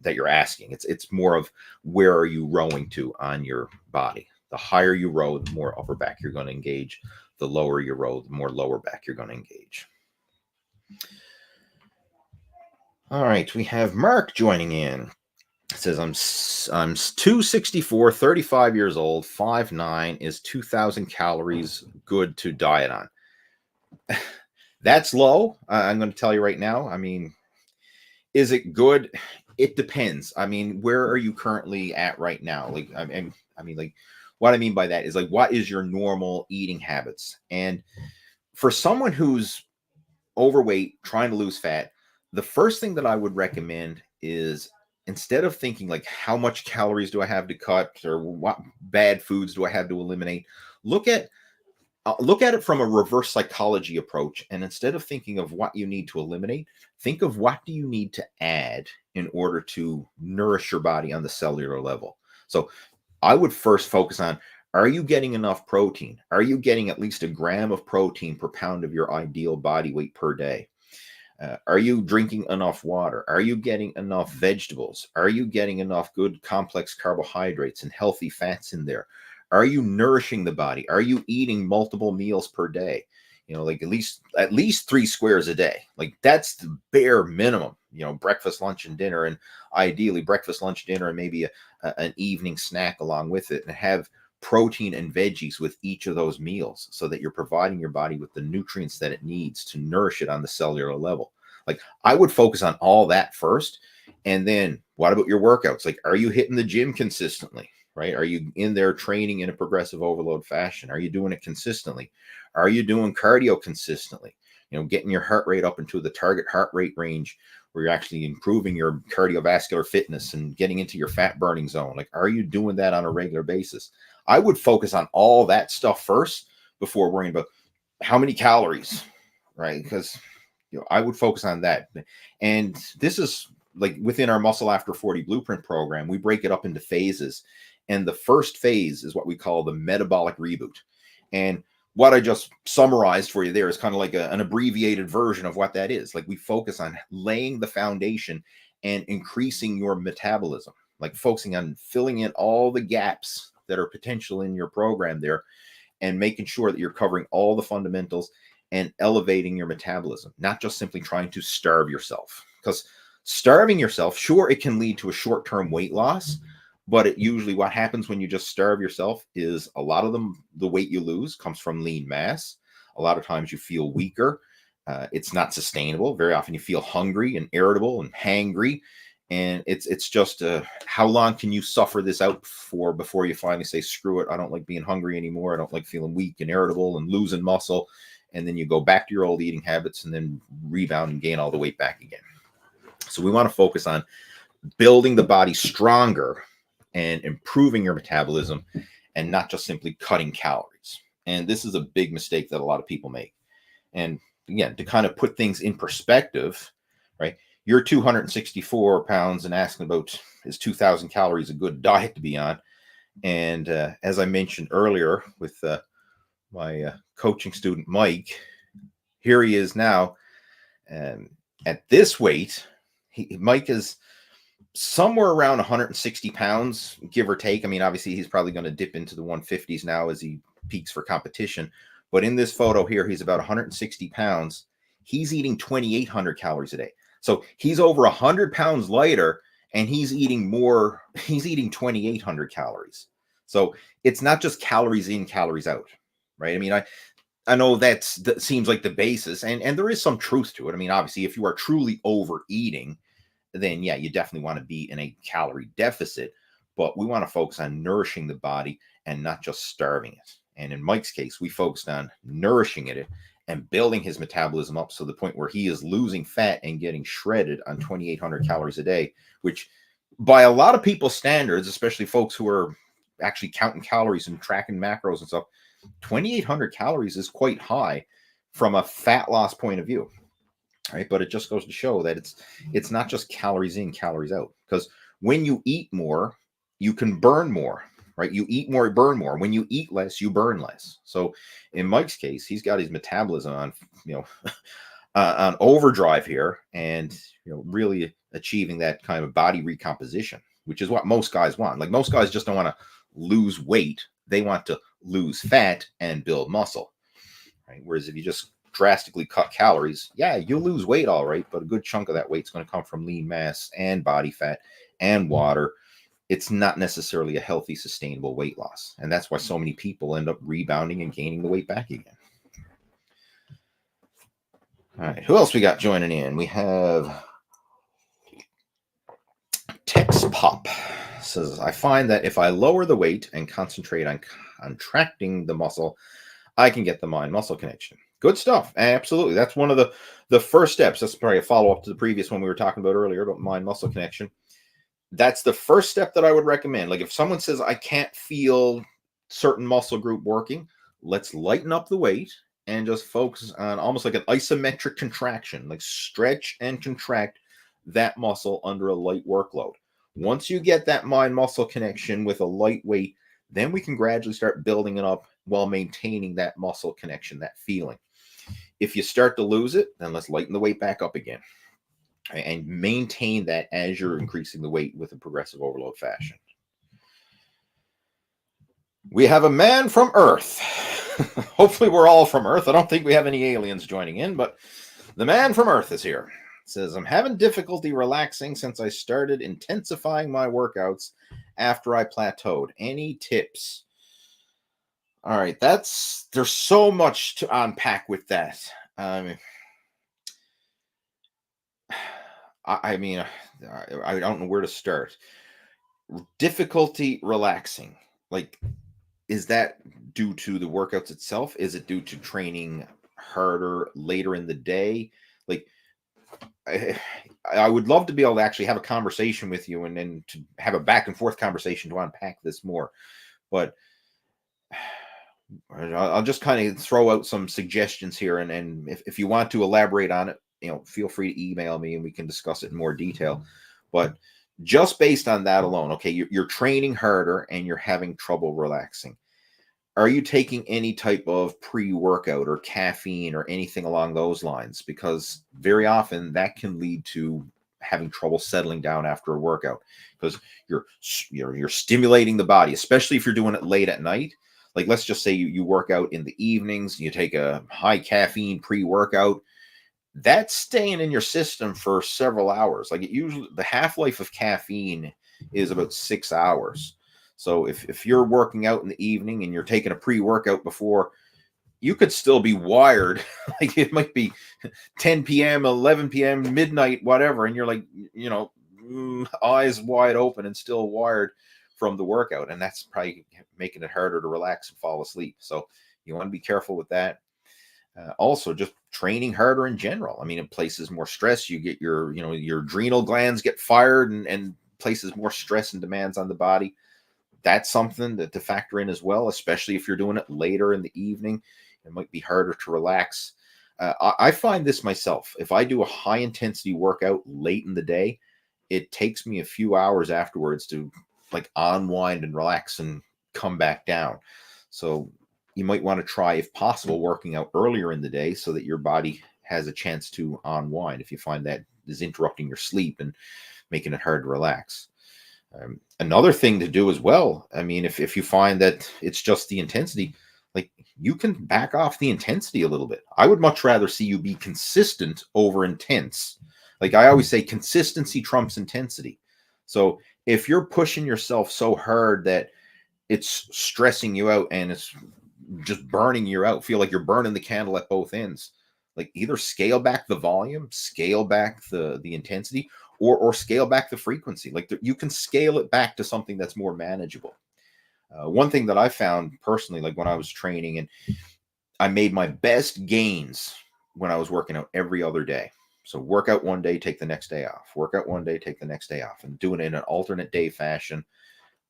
That you're asking. It's more of where are you rowing to on your body. The higher you row, the more upper back you're going to engage. The lower you row, the more lower back you're going to engage. All right, we have Mark joining in. It says, I'm 264, 35 years old, 5'9", is 2,000 calories good to diet on? That's low. I'm going to tell you right now. I mean, is it good? It depends. I mean, where are you currently at right now? Like, I mean, like, what I mean by that is like, what is your normal eating habits? And for someone who's overweight, trying to lose fat, the first thing that I would recommend is instead of thinking like, how much calories do I have to cut, or what bad foods do I have to eliminate, look at it from a reverse psychology approach. And instead of thinking of what you need to eliminate, think of what do you need to add in order to nourish your body on the cellular level. So I would first focus on, are you getting enough protein? Are you getting at least a gram of protein per pound of your ideal body weight per day? Are you drinking enough water? Are you getting enough vegetables? Are you getting enough good complex carbohydrates and healthy fats in there? Are you nourishing the body? Are you eating multiple meals per day? You know, like at least 3 squares a day. Like that's the bare minimum. You know, breakfast, lunch, and dinner, and ideally breakfast, lunch, dinner, and maybe an evening snack along with it, and have protein and veggies with each of those meals so that you're providing your body with the nutrients that it needs to nourish it on the cellular level. Like I would focus on all that first. And then what about your workouts? Like, are you hitting the gym consistently? Right? Are you in there training in a progressive overload fashion? Are you doing it consistently? Are you doing cardio consistently? You know, getting your heart rate up into the target heart rate range where you're actually improving your cardiovascular fitness and getting into your fat burning zone. Like, are you doing that on a regular basis? I would focus on all that stuff first before worrying about how many calories, right? Because, you know, I would focus on that. And this is like within our Muscle After 40 Blueprint program, we break it up into phases. And the first phase is what we call the metabolic reboot. And what I just summarized for you there is kind of like an abbreviated version of what that is. Like we focus on laying the foundation and increasing your metabolism, like focusing on filling in all the gaps that are potential in your program there and making sure that you're covering all the fundamentals and elevating your metabolism, not just simply trying to starve yourself. Because starving yourself, sure, it can lead to a short-term weight loss, but it usually what happens when you just starve yourself is a lot of the weight you lose comes from lean mass. A lot of times you feel weaker. It's not sustainable. Very often you feel hungry and irritable and hangry. And it's just how long can you suffer this out for before you finally say, screw it, I don't like being hungry anymore. I don't like feeling weak and irritable and losing muscle. And then you go back to your old eating habits and then rebound and gain all the weight back again. So we want to focus on building the body stronger and improving your metabolism and not just simply cutting calories. And this is a big mistake that a lot of people make. And again, to kind of put things in perspective, right? You're 264 pounds and asking about, is 2,000 calories a good diet to be on? And as I mentioned earlier with my coaching student, Mike, here he is now. And at this weight, Mike is somewhere around 160 pounds, give or take. I mean, obviously, he's probably going to dip into the 150s now as he peaks for competition. But in this photo here, he's about 160 pounds. He's eating 2,800 calories a day. So he's over 100 pounds lighter, and he's eating 2,800 calories. So it's not just calories in, calories out, right? I mean, I know that seems like the basis, and there is some truth to it. I mean, obviously, if you are truly overeating, then yeah, you definitely want to be in a calorie deficit, but we want to focus on nourishing the body and not just starving it. And in Mike's case, we focused on nourishing it and building his metabolism up to the point where he is losing fat and getting shredded on 2,800 calories a day, which by a lot of people's standards, especially folks who are actually counting calories and tracking macros and stuff, 2,800 calories is quite high from a fat loss point of view. Right, but it just goes to show that it's not just calories in, calories out. Because when you eat more, you can burn more. Right, you eat more, burn more. When you eat less, you burn less. So in Mike's case, he's got his metabolism on on overdrive here, and really achieving that kind of body recomposition, which is what most guys want. Like most guys just don't want to lose weight; they want to lose fat and build muscle. Right, whereas if you just drastically cut calories, yeah, you'll lose weight, all right, but a good chunk of that weight's going to come from lean mass and body fat and water. It's not necessarily a healthy, sustainable weight loss. And that's why so many people end up rebounding and gaining the weight back again. All right, who else we got joining in? We have Tex Pop says, I find that if I lower the weight and concentrate on contracting the muscle, I can get the mind-muscle connection. Good stuff. Absolutely. That's one of the first steps. That's probably a follow-up to the previous one we were talking about earlier about mind-muscle connection. that's the first step that I would recommend. Like if someone says, I can't feel certain muscle group working, let's lighten up the weight and just focus on almost like an isometric contraction, like stretch and contract that muscle under a light workload. Once you get that mind muscle connection with a light weight, then we can gradually start building it up while maintaining that muscle connection, that feeling. If you start to lose it, then let's lighten the weight back up again and maintain that as you're increasing the weight with a progressive overload fashion. We have a man from Earth. Hopefully we're all from Earth. I don't think we have any aliens joining in, but the man from Earth is here. It says, I'm having difficulty relaxing since I started intensifying my workouts after I plateaued. Any tips? All right, there's so much to unpack with that. I don't know where to start. Difficulty relaxing. Like, is that due to the workouts itself? Is it due to training harder later in the day? Like, I would love to be able to actually have a conversation with you and then to have a back and forth conversation to unpack this more. But I'll just kind of throw out some suggestions here. And if you want to elaborate on it, feel free to email me and we can discuss it in more detail. But just based on that alone, okay, you're training harder and you're having trouble relaxing. Are you taking any type of pre-workout or caffeine or anything along those lines? Because very often that can lead to having trouble settling down after a workout because you're stimulating the body, especially if you're doing it late at night. Like, let's just say you work out in the evenings, you take a high caffeine pre-workout. That's staying in your system for several hours. Like, the half-life of caffeine is about 6 hours. So if you're working out in the evening and you're taking a pre-workout before, you could still be wired. Like, it might be 10 p.m., 11 p.m., midnight, whatever. And you're like, eyes wide open and still wired from the workout. And that's probably making it harder to relax and fall asleep. So you want to be careful with that. Also, just training harder in general. I mean, it places more stress. You get your adrenal glands get fired and places more stress and demands on the body. That's something to factor in as well, especially if you're doing it later in the evening. It might be harder to relax. I find this myself. If I do a high intensity workout late in the day, it takes me a few hours afterwards to like unwind and relax and come back down. So you might want to try, if possible, working out earlier in the day so that your body has a chance to unwind if you find that is interrupting your sleep and making it hard to relax. Another thing to do as well, I mean, if you find that it's just the intensity, like, you can back off the intensity a little bit. I would much rather see you be consistent over intense. Like I always say, consistency trumps intensity. So if you're pushing yourself so hard that it's stressing you out and it's just burning you out, feel like you're burning the candle at both ends, like either scale back the volume, scale back the intensity, or scale back the frequency. Like you can scale it back to something that's more manageable. One thing that I found personally, like when I was training, and I made my best gains when I was working out every other day. So work out one day, take the next day off. Work out one day, take the next day off. And doing it in an alternate day fashion,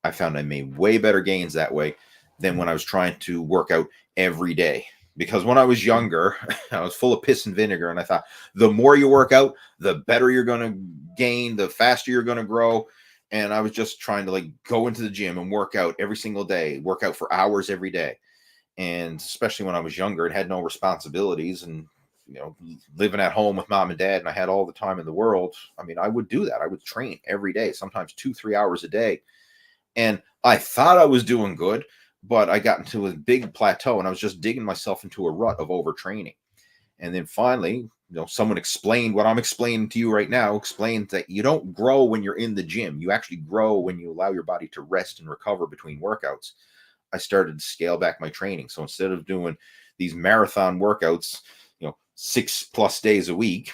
I found I made way better gains that way than when I was trying to work out every day. Because when I was younger, I was full of piss and vinegar. And I thought, the more you work out, the better you're going to gain, the faster you're going to grow. And I was just trying to like go into the gym and work out every single day, work out for hours every day. And especially when I was younger, it had no responsibilities and, living at home with mom and dad, and I had all the time in the world. I mean, I would do that. I would train every day, sometimes 2-3 hours a day. And I thought I was doing good, but I got into a big plateau and I was just digging myself into a rut of overtraining. And then finally, someone explained what I'm explaining to you right now, explained that you don't grow when you're in the gym. You actually grow when you allow your body to rest and recover between workouts. I started to scale back my training. So instead of doing these marathon workouts, 6+ days a week,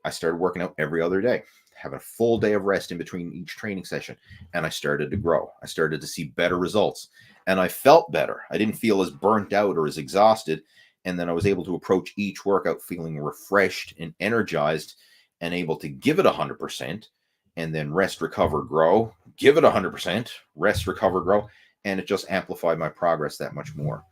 I started working out every other day, having a full day of rest in between each training session. And I started to grow. I started to see better results and I felt better. I didn't feel as burnt out or as exhausted. And then I was able to approach each workout feeling refreshed and energized and able to give it 100% and then rest, recover, grow, give it 100%, rest, recover, grow, and it just amplified my progress that much more.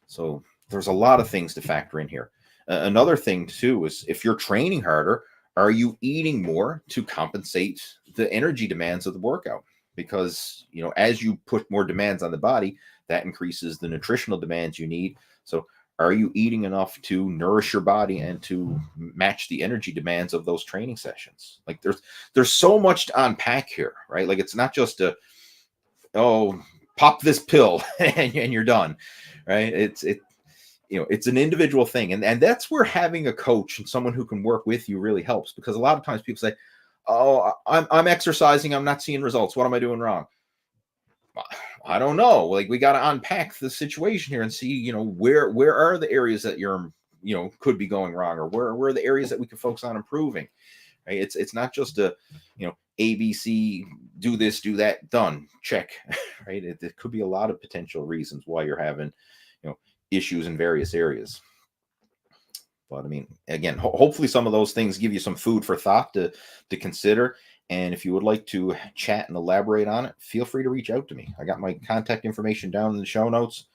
So there's a lot of things to factor in here. Another thing too is if you're training harder, are you eating more to compensate the energy demands of the workout? Because, you know, as you put more demands on the body, that increases the nutritional demands you need. So are you eating enough to nourish your body and to match the energy demands of those training sessions? Like there's so much to unpack here, right? Like it's not just a, oh, pop this pill and you're done, right? It's an individual thing, and that's where having a coach and someone who can work with you really helps, because a lot of times people say, oh, I'm exercising, I'm not seeing results, what am I doing wrong? I don't know. Like, we got to unpack the situation here and see, you know, where are the areas that you're, you know, could be going wrong, or where are the areas that we can focus on improving, right? It's not just a, you know, ABC, do this, do that, done, check, right? It could be a lot of potential reasons why you're having, you know, issues in various areas. But I mean, again, hopefully some of those things give you some food for thought to consider. And if you would like to chat and elaborate on it, feel free to reach out to me. I got my contact information down in the show notes.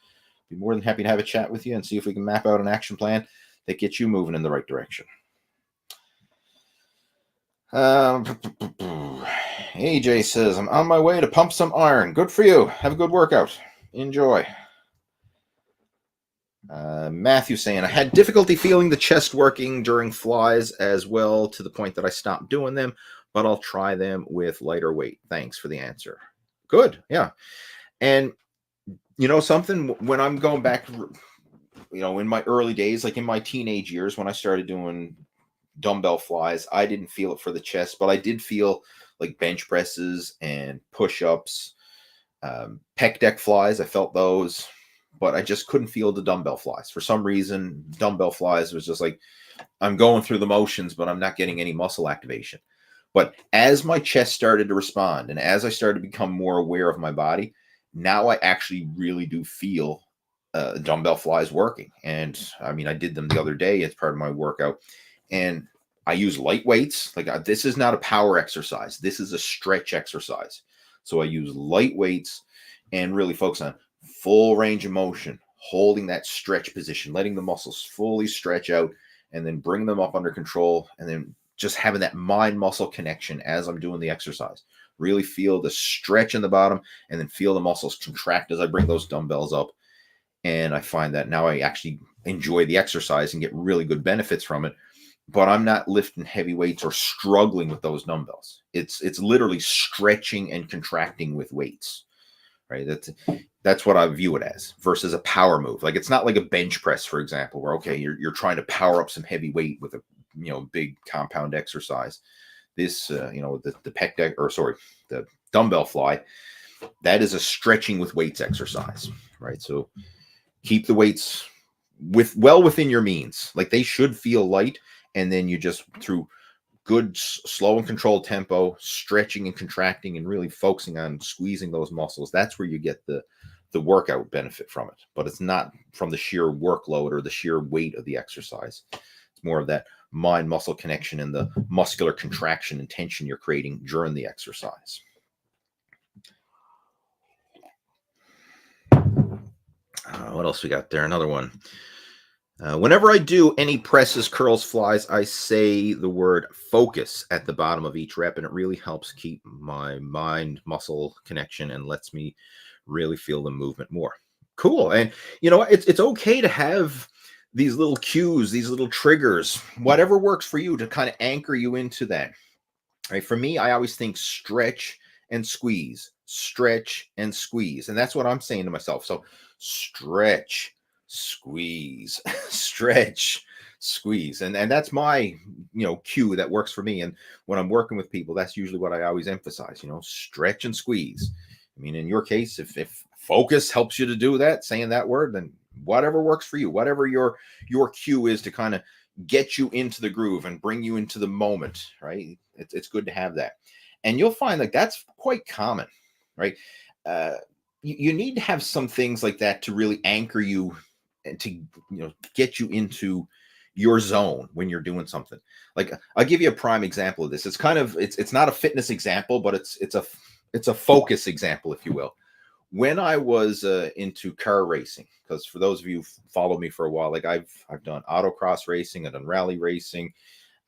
Be more than happy to have a chat with you and see if we can map out an action plan that gets you moving in the right direction. AJ says, I'm on my way to pump some iron. Good for you. Have a good workout. Enjoy. Matthew saying, I had difficulty feeling the chest working during flies as well, to the point that I stopped doing them, but I'll try them with lighter weight. Thanks for the answer. Good. Yeah. And you know something, when I'm going back, you know, in my early days, like in my teenage years, when I started doing dumbbell flies, I didn't feel it for the chest, but I did feel like bench presses and push-ups, pec deck flies. I felt those, but I just couldn't feel the dumbbell flies. For some reason, dumbbell flies was just like, I'm going through the motions, but I'm not getting any muscle activation. But as my chest started to respond, and as I started to become more aware of my body, now I actually really do feel dumbbell flies working. And I mean, I did them the other day as part of my workout, and I use light weights. Like, this is not a power exercise. This is a stretch exercise. So I use light weights and really focus on full range of motion, holding that stretch position, letting the muscles fully stretch out, and then bring them up under control, and then just having that mind-muscle connection as I'm doing the exercise. Really feel the stretch in the bottom, and then feel the muscles contract as I bring those dumbbells up. And I find that now I actually enjoy the exercise and get really good benefits from it. But I'm not lifting heavy weights or struggling with those dumbbells. It's literally stretching and contracting with weights, right? That's what I view it as, versus a power move. Like, it's not like a bench press, for example, where, okay, you're trying to power up some heavy weight with a, you know, big compound exercise. This, you know, the pec deck, or sorry, the dumbbell fly, that is a stretching with weights exercise, right? So keep the weights well within your means. Like, they should feel light, and then you just, through good, slow and controlled tempo, stretching and contracting, and really focusing on squeezing those muscles, that's where you get the workout benefit from it. But it's not from the sheer workload or the sheer weight of the exercise. It's more of that mind-muscle connection and the muscular contraction and tension you're creating during the exercise. What else we got there? Another one. Whenever I do any presses, curls, flies, I say the word focus at the bottom of each rep, and it really helps keep my mind-muscle connection and lets me really feel the movement more. Cool. And you know, it's okay to have these little cues, these little triggers, whatever works for you, to kind of anchor you into that. Right? For me, I always think stretch and squeeze, stretch and squeeze. And that's what I'm saying to myself. So stretch, squeeze, stretch, squeeze. And that's my, you know, cue that works for me. And when I'm working with people, that's usually what I always emphasize, you know, stretch and squeeze. I mean, in your case, if focus helps you to do that, saying that word, then whatever works for you, whatever your cue is to kind of get you into the groove and bring you into the moment, right? It's good to have that. And you'll find like that's quite common, right? You need to have some things like that to really anchor you and to, you know, get you into your zone when you're doing something. Like I'll give you a prime example of this. It's kind of it's not a fitness example, but it's a focus example, if you will. When I was into car racing, because for those of you who followed me for a while, like I've done autocross racing, I've done rally racing,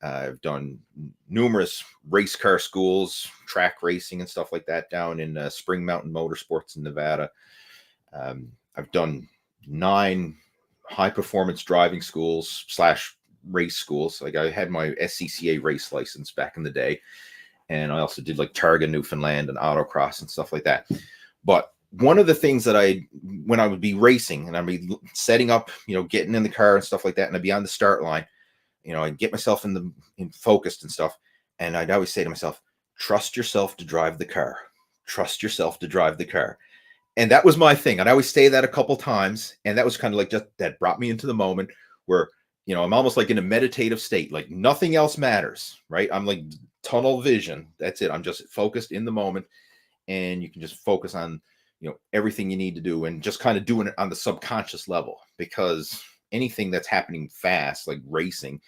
I've done numerous race car schools, track racing and stuff like that down in Spring Mountain Motorsports in Nevada. I've done 9 high performance driving schools / race schools. Like I had my SCCA race license back in the day. And I also did like Targa, Newfoundland and autocross and stuff like that. But one of the things that when I would be racing and I'd be setting up, getting in the car and stuff like that, and I'd be on the start line, I'd get myself in focused and stuff. And I'd always say to myself, trust yourself to drive the car. Trust yourself to drive the car. And that was my thing. I'd always say that a couple times. And that was kind of like just that brought me into the moment where, I'm almost like in a meditative state, like nothing else matters, right? I'm like tunnel vision. That's it. I'm just focused in the moment. And you can just focus on, everything you need to do and just kind of doing it on the subconscious level, because anything that's happening fast, like racing,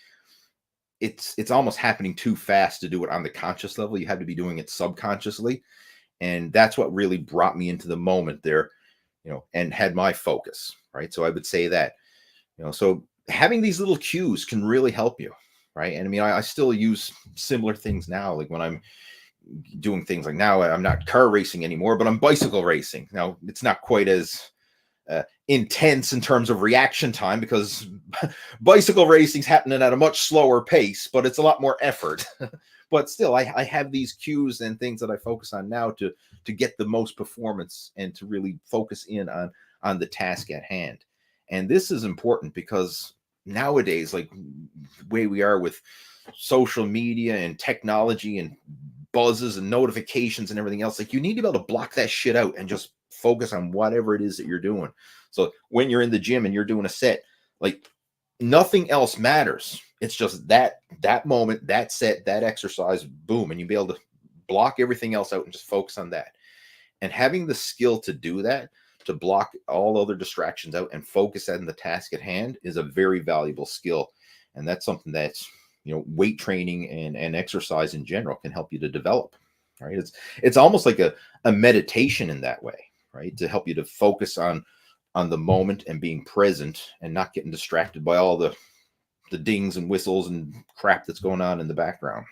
it's almost happening too fast to do it on the conscious level. You have to be doing it subconsciously. And that's what really brought me into the moment there, and had my focus, right? So I would say that, so having these little cues can really help you, right? And I mean, I still use similar things now, like when I'm doing things like now, I'm not car racing anymore, but I'm bicycle racing. Now, it's not quite as intense in terms of reaction time because bicycle racing's happening at a much slower pace, but it's a lot more effort. But still, I have these cues and things that I focus on now to get the most performance and to really focus in on the task at hand. And this is important because nowadays, like the way we are with social media and technology and buzzes and notifications and everything else, like you need to be able to block that shit out and just focus on whatever it is that you're doing. So when you're in the gym and you're doing a set, like nothing else matters. It's just that moment, that set, that exercise, boom, and you'll be able to block everything else out and just focus on that. And having the skill to do that, to block all other distractions out and focus on the task at hand, is a very valuable skill. And that's something that's, weight training and exercise in general can help you to develop, right? It's almost like a meditation in that way, right? To help you to focus on the moment and being present and not getting distracted by all the dings and whistles and crap that's going on in the background.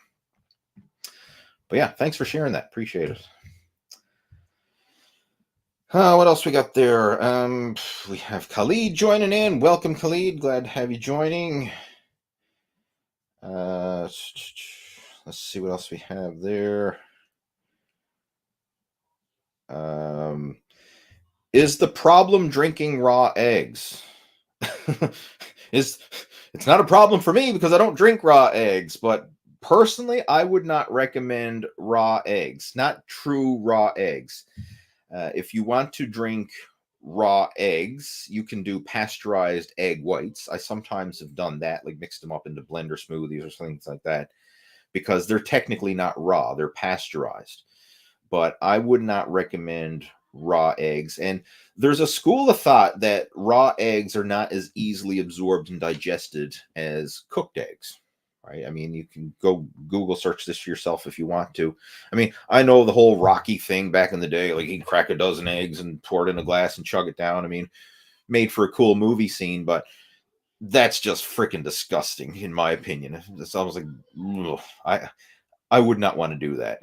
But yeah, thanks for sharing that. Appreciate it. What else we got there? We have Khalid joining in. Welcome, Khalid. Glad to have you joining. Let's see what else we have there. Is the problem drinking raw eggs? It's not a problem for me because I don't drink raw eggs, but personally, I would not recommend raw eggs, not true raw eggs. If you want to drink raw eggs, you can do pasteurized egg whites. I sometimes have done that, like mixed them up into blender smoothies or things like that, because they're technically not raw, they're pasteurized. But I would not recommend raw eggs. And there's a school of thought that raw eggs are not as easily absorbed and digested as cooked eggs, right? I mean, you can go Google search this for yourself if you want to. I mean, I know the whole Rocky thing back in the day, like he'd crack a dozen eggs and pour it in a glass and chug it down. I mean, made for a cool movie scene, but that's just freaking disgusting, in my opinion. It's almost like, ugh, I would not want to do that.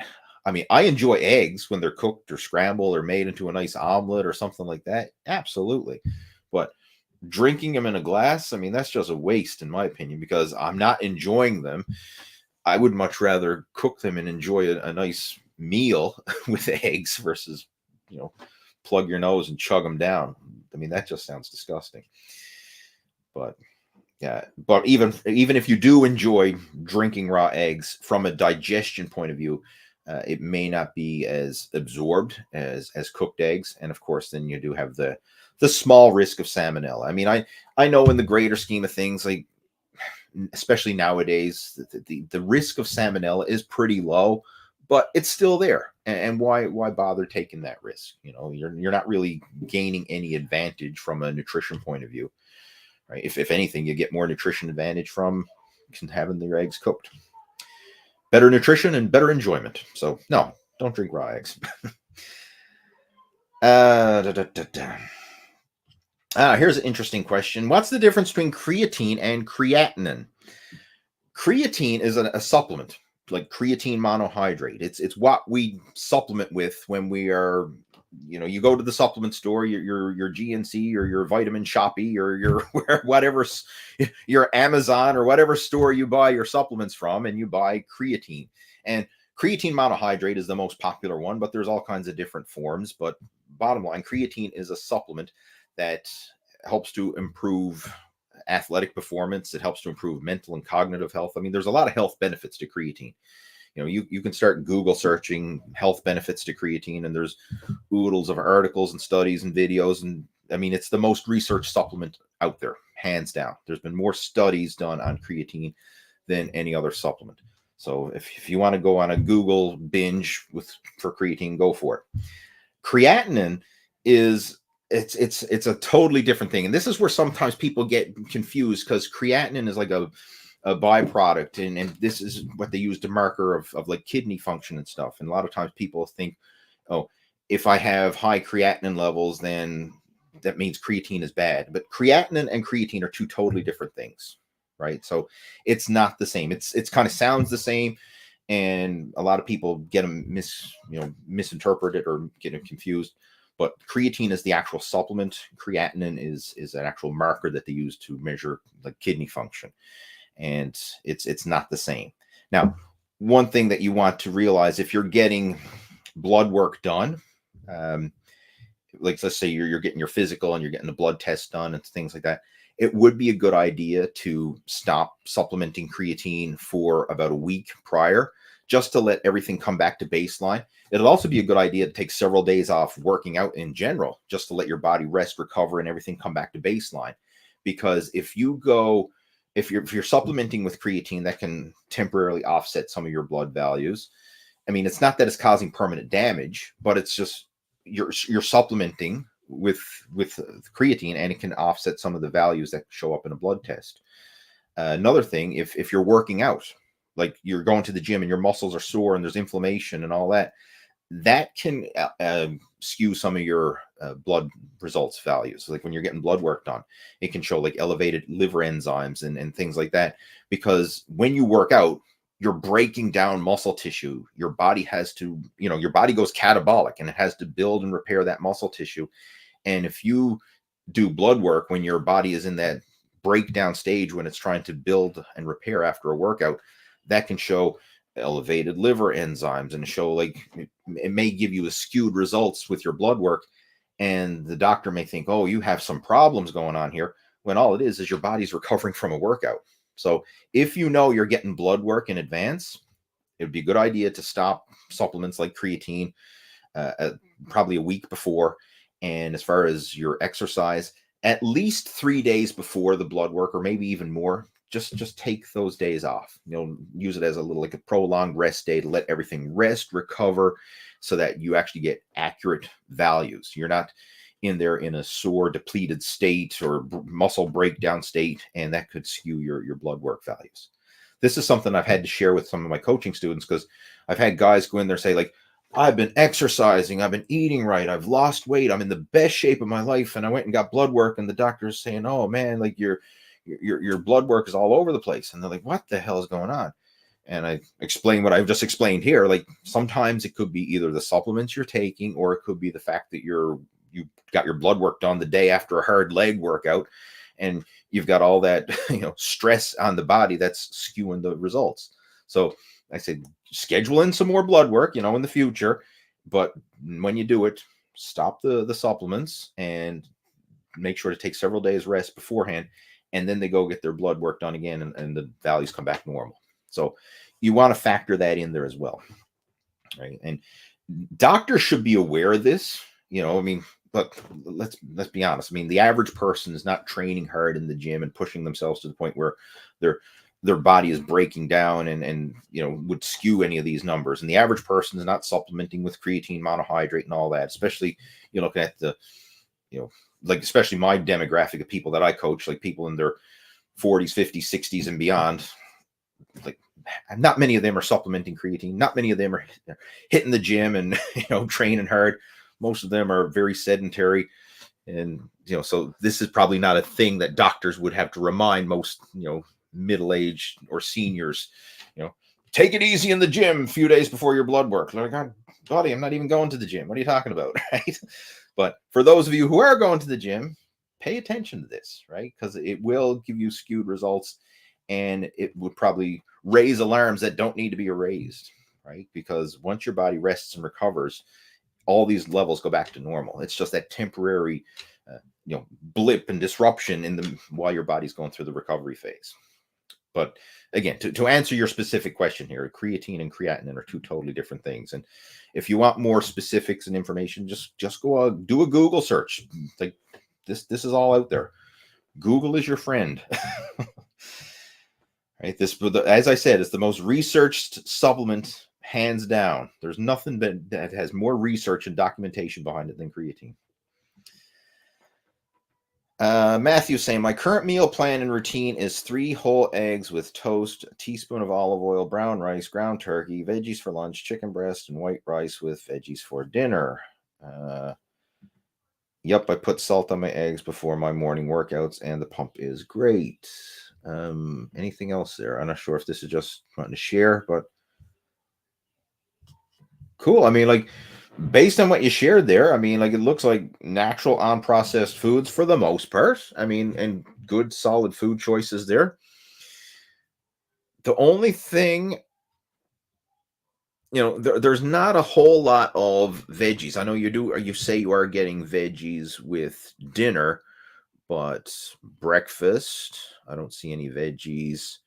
I mean, I enjoy eggs when they're cooked or scrambled or made into a nice omelet or something like that. Absolutely. But drinking them in a glass, I mean, that's just a waste, in my opinion, because I'm not enjoying them. I would much rather cook them and enjoy a nice meal with eggs versus, plug your nose and chug them down. I mean, that just sounds disgusting. But yeah, but even if you do enjoy drinking raw eggs from a digestion point of view, it may not be as absorbed as cooked eggs. And of course, then you do have the small risk of salmonella. I mean, I know in the greater scheme of things, like especially nowadays, the risk of salmonella is pretty low, but it's still there. And why bother taking that risk? You're not really gaining any advantage from a nutrition point of view. right? If anything, you get more nutrition advantage from having your eggs cooked. Better nutrition and better enjoyment. So no, don't drink raw eggs. Here's an interesting question. What's the difference between creatine and creatinine? Creatine is a supplement, like creatine monohydrate. It's what we supplement with when we are, you go to the supplement store, your GNC or your Vitamin Shoppe or your whatever, your Amazon or whatever store you buy your supplements from, and you buy creatine. And creatine monohydrate is the most popular one, but there's all kinds of different forms. But bottom line, creatine is a supplement that helps to improve athletic performance. It helps to improve mental and cognitive health. I mean, there's a lot of health benefits to creatine. You can start Google searching health benefits to creatine, and there's oodles of articles and studies and videos. And I mean, it's the most researched supplement out there, hands down. There's been more studies done on creatine than any other supplement. So if you want to go on a Google binge for creatine, go for it. Creatinine is it's a totally different thing. And this is where sometimes people get confused, because creatinine is like a byproduct, and this is what they use to marker of like kidney function and stuff. And a lot of times people think, oh, if I have high creatinine levels, then that means creatine is bad. But creatinine and creatine are two totally different things, right? So it's not the same. It's kind of sounds the same, and a lot of people get them misinterpreted or get them confused. But creatine is the actual supplement. Creatinine is an actual marker that they use to measure like kidney function, and it's not the same. Now, one thing that you want to realize, if you're getting blood work done, like let's say you're getting your physical and you're getting the blood test done and things like that, it would be a good idea to stop supplementing creatine for about a week prior, just to let everything come back to baseline. It'll also be a good idea to take several days off working out in general, just to let your body rest, recover, and everything come back to baseline. Because if you're supplementing with creatine, that can temporarily offset some of your blood values. I mean, it's not that it's causing permanent damage, but it's just you're supplementing with creatine, and it can offset some of the values that show up in a blood test. Another thing, if you're working out, like you're going to the gym and your muscles are sore and there's inflammation and all that, that can skew some of your blood results values. So like when you're getting blood work done, it can show like elevated liver enzymes and things like that. Because when you work out, you're breaking down muscle tissue. Your body has to, your body goes catabolic, and it has to build and repair that muscle tissue. And if you do blood work when your body is in that breakdown stage, when it's trying to build and repair after a workout, that can show elevated liver enzymes, and show like it may give you a skewed results with your blood work, and the doctor may think, oh, you have some problems going on here, when all it is your body's recovering from a workout. So if you're getting blood work in advance, it would be a good idea to stop supplements like creatine probably a week before. And as far as your exercise, at least 3 days before the blood work, or maybe even more, just take those days off. Use it as a little like a prolonged rest day to let everything rest, recover, so that you actually get accurate values. You're not in there in a sore, depleted state or muscle breakdown state, and that could skew your blood work values. This is something I've had to share with some of my coaching students, because I've had guys go in there and say, like, I've been exercising, I've been eating right, I've lost weight, I'm in the best shape of my life, and I went and got blood work, and the doctor's saying, oh man, like your blood work is all over the place. And they're like, what the hell is going on? And I explain what I've just explained here. Like, sometimes it could be either the supplements you're taking, or it could be the fact that you got your blood work done the day after a hard leg workout, and you've got all that stress on the body that's skewing the results. So I said, schedule in some more blood work, in the future, but when you do it, stop the supplements and make sure to take several days rest beforehand, and then they go get their blood work done again, and the values come back normal. So you want to factor that in there as well, right? And doctors should be aware of this. I mean, look, let's be honest. I mean, the average person is not training hard in the gym and pushing themselves to the point where their body is breaking down and would skew any of these numbers. And the average person is not supplementing with creatine monohydrate and all that, especially you look at the like especially my demographic of people that I coach, like people in their 40s, 50s, 60s and beyond, like not many of them are supplementing creatine. Not many of them are hitting the gym and, training hard. Most of them are very sedentary. And, so this is probably not a thing that doctors would have to remind most, middle-aged or seniors, take it easy in the gym a few days before your blood work. Like, God, buddy, I'm not even going to the gym. What are you talking about? Right. But for those of you who are going to the gym, pay attention to this, right? Because it will give you skewed results, and it would probably raise alarms that don't need to be raised, right? Because once your body rests and recovers, all these levels go back to normal. It's just that temporary, blip and disruption while your body's going through the recovery phase. But again, to answer your specific question here, creatine and creatinine are two totally different things. And if you want more specifics and information, just go do a Google search. Like this is all out there. Google is your friend. Right? As I said, it's the most researched supplement, hands down. There's nothing that has more research and documentation behind it than creatine. Matthew saying, my current meal plan and routine is 3 whole eggs with toast, a teaspoon of olive oil, brown rice, ground turkey, veggies for lunch, chicken breast, and white rice with veggies for dinner. Yep, I put salt on my eggs before my morning workouts, and the pump is great. Anything else there? I'm not sure if this is just wanting to share, but cool. I mean, like, based on what you shared there, I mean, like, it looks like natural, unprocessed foods for the most part. I mean, and good, solid food choices there. The only thing, there's not a whole lot of veggies. I know you say you are getting veggies with dinner, but breakfast, I don't see any veggies.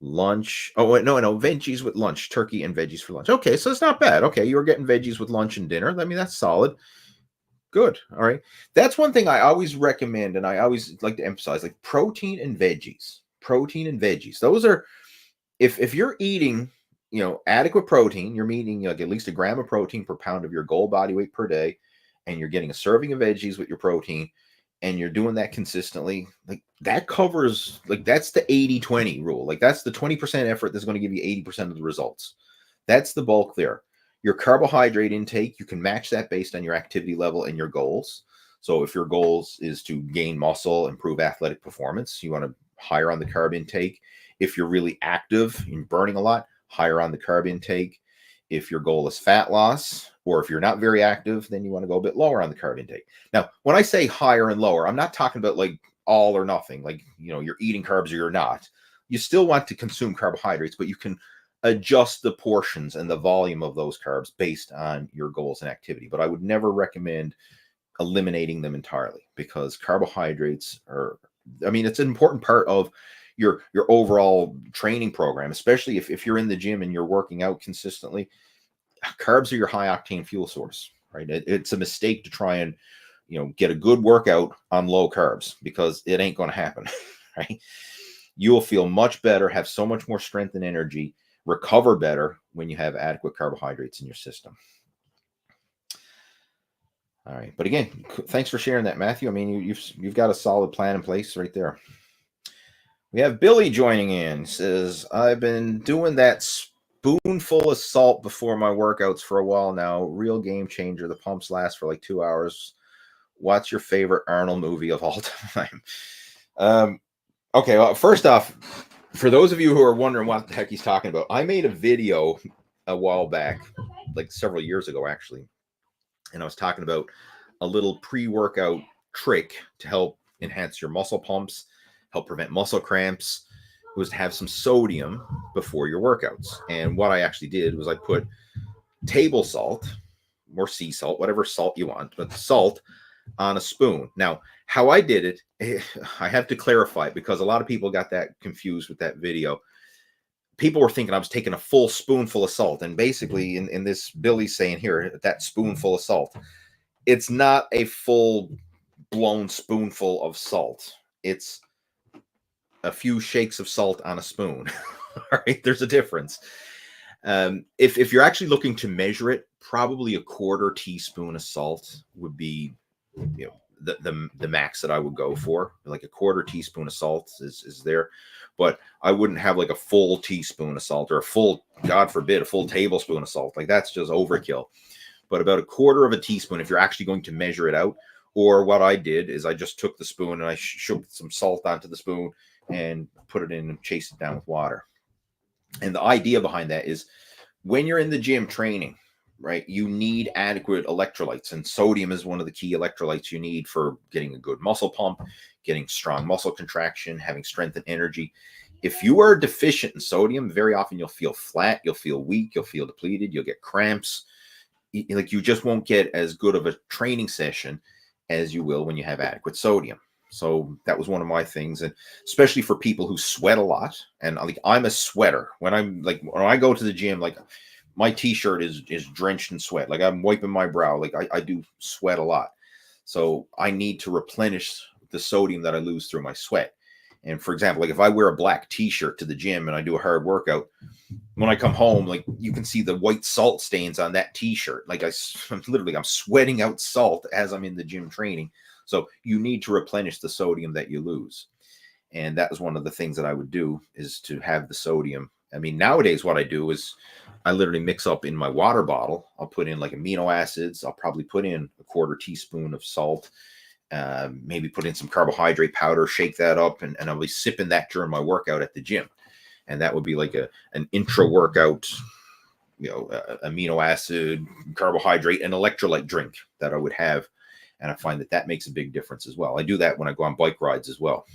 Lunch. Oh, wait, no, veggies with lunch, turkey and veggies for lunch. Okay, so it's not bad. Okay, you're getting veggies with lunch and dinner. I mean, that's solid. Good. All right. That's one thing I always recommend, and I always like to emphasize, like protein and veggies. Protein and veggies. Those are, if you're eating, adequate protein, you're eating like at least a gram of protein per pound of your goal body weight per day, and you're getting a serving of veggies with your protein, and you're doing that consistently, like that covers, like that's the 80-20 rule. Like that's the 20% effort that's going to give you 80% of the results. That's the bulk there. Your carbohydrate intake, you can match that based on your activity level and your goals. So if your goals is to gain muscle, improve athletic performance, you want to higher on the carb intake. If you're really active and burning a lot, higher on the carb intake. If your goal is fat loss, or if you're not very active, then you want to go a bit lower on the carb intake. Now, when I say higher and lower, I'm not talking about like all or nothing, like, you're eating carbs or you're not. You still want to consume carbohydrates, but you can adjust the portions and the volume of those carbs based on your goals and activity. But I would never recommend eliminating them entirely, because carbohydrates it's an important part of your overall training program, especially if you're in the gym and you're working out consistently. Carbs are your high octane fuel source, right? It's a mistake to try and, get a good workout on low carbs, because it ain't going to happen, right? You will feel much better, have so much more strength and energy, recover better when you have adequate carbohydrates in your system. All right. But again, thanks for sharing that, Matthew. I mean, you've got a solid plan in place right there. We have Billy joining in. Says, I've been doing that spoonful of salt before my workouts for a while now. Real game changer. The pumps last for like 2 hours. What's your favorite Arnold movie of all time? Okay, well, first off, for those of you who are wondering what the heck he's talking about, I made a video a while back, like several years ago, actually. And I was talking about a little pre-workout trick to help enhance your muscle pumps, help prevent muscle cramps. It was to have some sodium before your workouts. And what I actually did was I put table salt or sea salt, whatever salt you want, but salt on a spoon. Now, how I did it, I have to clarify it, because a lot of people got that confused with that video. People were thinking I was taking a full spoonful of salt. And basically, in this, Billy's saying here, that spoonful of salt, it's not a full-blown spoonful of salt. It's a few shakes of salt on a spoon. All right, there's a difference. If you're actually looking to measure it, probably a 1/4 teaspoon of salt would be the max that I would go for. Like a quarter teaspoon of salt is there, but I wouldn't have like a full teaspoon of salt or a full, God forbid, a full tablespoon of salt. Like that's just overkill. But about a quarter of a teaspoon, if you're actually going to measure it out. Or what I did is I just took the spoon and I shook some salt onto the spoon and put it in and chased it down with water. And the idea behind that is when you're in the gym training, right, you need adequate electrolytes, and sodium is one of the key electrolytes you need for getting a good muscle pump, getting strong muscle contraction, having strength and energy. If you are deficient in sodium, very often you'll feel flat, you'll feel weak, you'll feel depleted, you'll get cramps. Like you just won't get as good of a training session as you will when you have adequate sodium. So that was one of my things, and especially for people who sweat a lot. And like I'm a sweater. When I go to the gym, like my t-shirt is drenched in sweat. Like I'm wiping my brow. Like I do sweat a lot. So I need to replenish the sodium that I lose through my sweat. And for example, like if I wear a black t-shirt to the gym and I do a hard workout, when I come home, like you can see the white salt stains on that t-shirt. Like I'm sweating out salt as I'm in the gym training. So you need to replenish the sodium that you lose. And that was one of the things that I would do, is to have the sodium. I mean, nowadays what I do is I literally mix up in my water bottle. I'll put in like amino acids. I'll probably put in a quarter teaspoon of salt, maybe put in some carbohydrate powder, shake that up, and I'll be sipping that during my workout at the gym. And that would be like an intra-workout, amino acid, carbohydrate, and electrolyte drink that I would have. And I find that makes a big difference as well. I do that when I go on bike rides as well.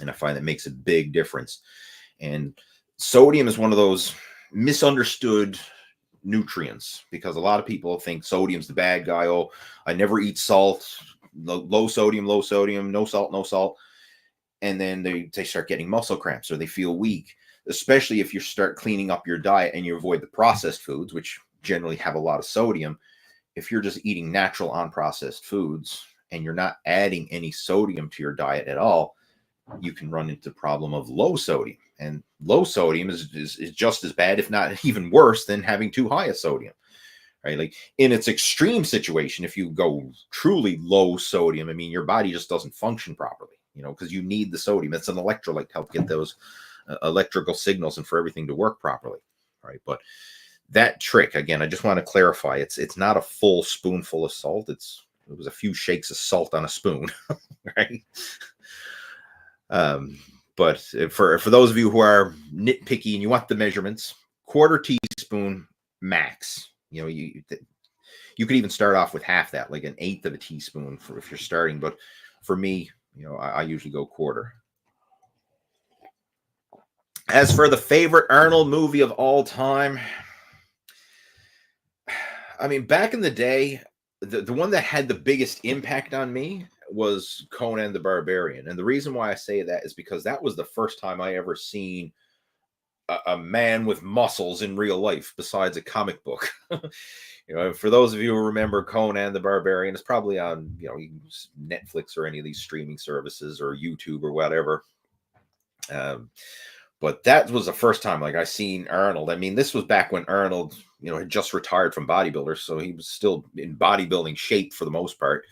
And I find that makes a big difference. And sodium is one of those misunderstood nutrients, because a lot of people think sodium's the bad guy. Oh, I never eat salt, low sodium, no salt. And then they start getting muscle cramps, or they feel weak, especially if you start cleaning up your diet and you avoid the processed foods, which generally have a lot of sodium. If you're just eating natural unprocessed foods and you're not adding any sodium to your diet at all, you can run into the problem of low sodium. And low sodium is just as bad, if not even worse, than having too high a sodium, right? Like in its extreme situation, if you go truly low sodium, I mean, your body just doesn't function properly, because you need the sodium. It's an electrolyte to help get those electrical signals and for everything to work properly, right? But that trick, again, I just want to clarify, it's not a full spoonful of salt. It was a few shakes of salt on a spoon, right? But for those of you who are nitpicky and you want the measurements, quarter teaspoon max. You could even start off with half that, like an eighth of a teaspoon if you're starting. But for me, I usually go quarter. As for the favorite Arnold movie of all time, I mean, back in the day, the one that had the biggest impact on me was Conan the Barbarian. And the reason why I say that is because that was the first time I ever seen a man with muscles in real life besides a comic book. For those of you who remember Conan the Barbarian, it's probably on, Netflix or any of these streaming services or YouTube or whatever. But that was the first time I seen Arnold. I mean, this was back when Arnold, had just retired from bodybuilders. So he was still in bodybuilding shape for the most part.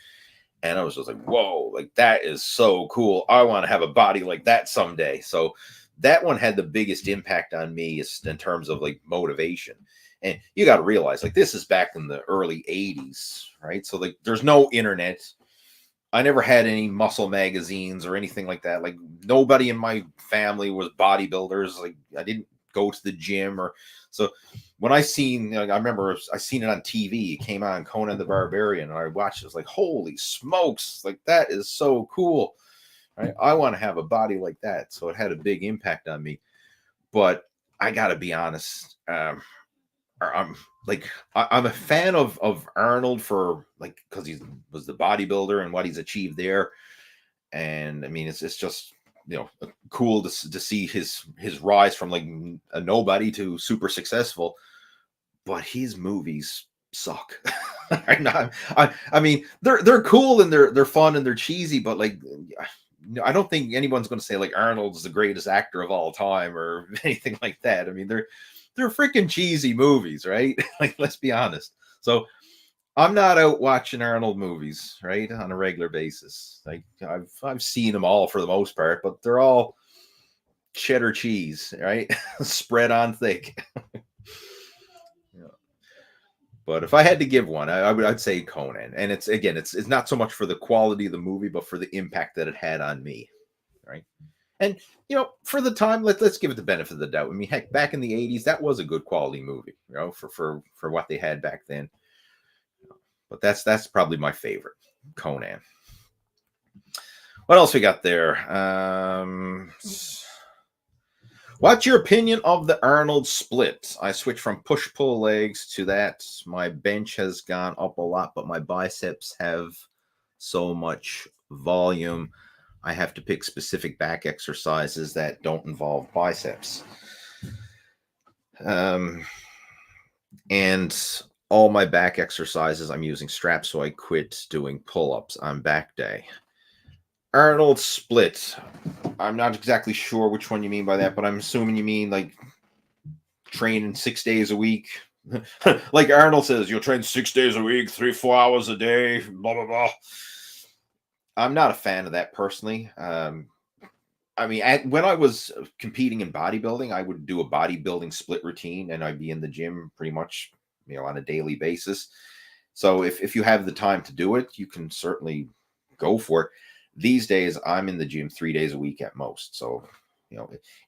And I was just like, whoa, that is so cool. I want to have a body like that someday. So that one had the biggest impact on me in terms of motivation. And you got to realize this is back in the early 80s, right? So there's no internet. I never had any muscle magazines or anything like that. Nobody in my family was bodybuilders. I didn't go to the gym so when I seen, I remember I seen it on TV. It came on, Conan the Barbarian, and I watched it. It was holy smokes. That is so cool. Right? I want to have a body like that. So it had a big impact on me. But I got to be honest. I'm a fan of Arnold for because he was the bodybuilder and what he's achieved there. And I mean, it's just, cool to see his rise from a nobody to super successful. But his movies suck. I mean, they're cool and they're fun and they're cheesy, but I don't think anyone's going to say Arnold's the greatest actor of all time or anything like that. I mean, they're freaking cheesy movies, right? Let's be honest. So I'm not out watching Arnold movies, right, on a regular basis. Like I've seen them all for the most part, but they're all cheddar cheese, right? Spread on thick. Yeah. But if I had to give one, I'd say Conan. And it's not so much for the quality of the movie, but for the impact that it had on me, right? And for the time, let's give it the benefit of the doubt. I mean, heck, back in the '80s, that was a good quality movie, for what they had back then. But that's probably my favorite, Conan. What else we got there? What's your opinion of the Arnold split? I switched from push-pull legs to that. My bench has gone up a lot, but my biceps have so much volume. I have to pick specific back exercises that don't involve biceps. And all my back exercises, I'm using straps, so I quit doing pull-ups on back day. Arnold split. I'm not exactly sure which one you mean by that, but I'm assuming you mean like training 6 days a week. Like Arnold says, you'll train 6 days a week, 3-4 hours a day, blah, blah, blah. I'm not a fan of that personally. I mean, when I was competing in bodybuilding, I would do a bodybuilding split routine, and I'd be in the gym pretty much, on a daily basis. So if you have the time to do it, you can certainly go for it. These days, I'm in the gym 3 days a week at most. So,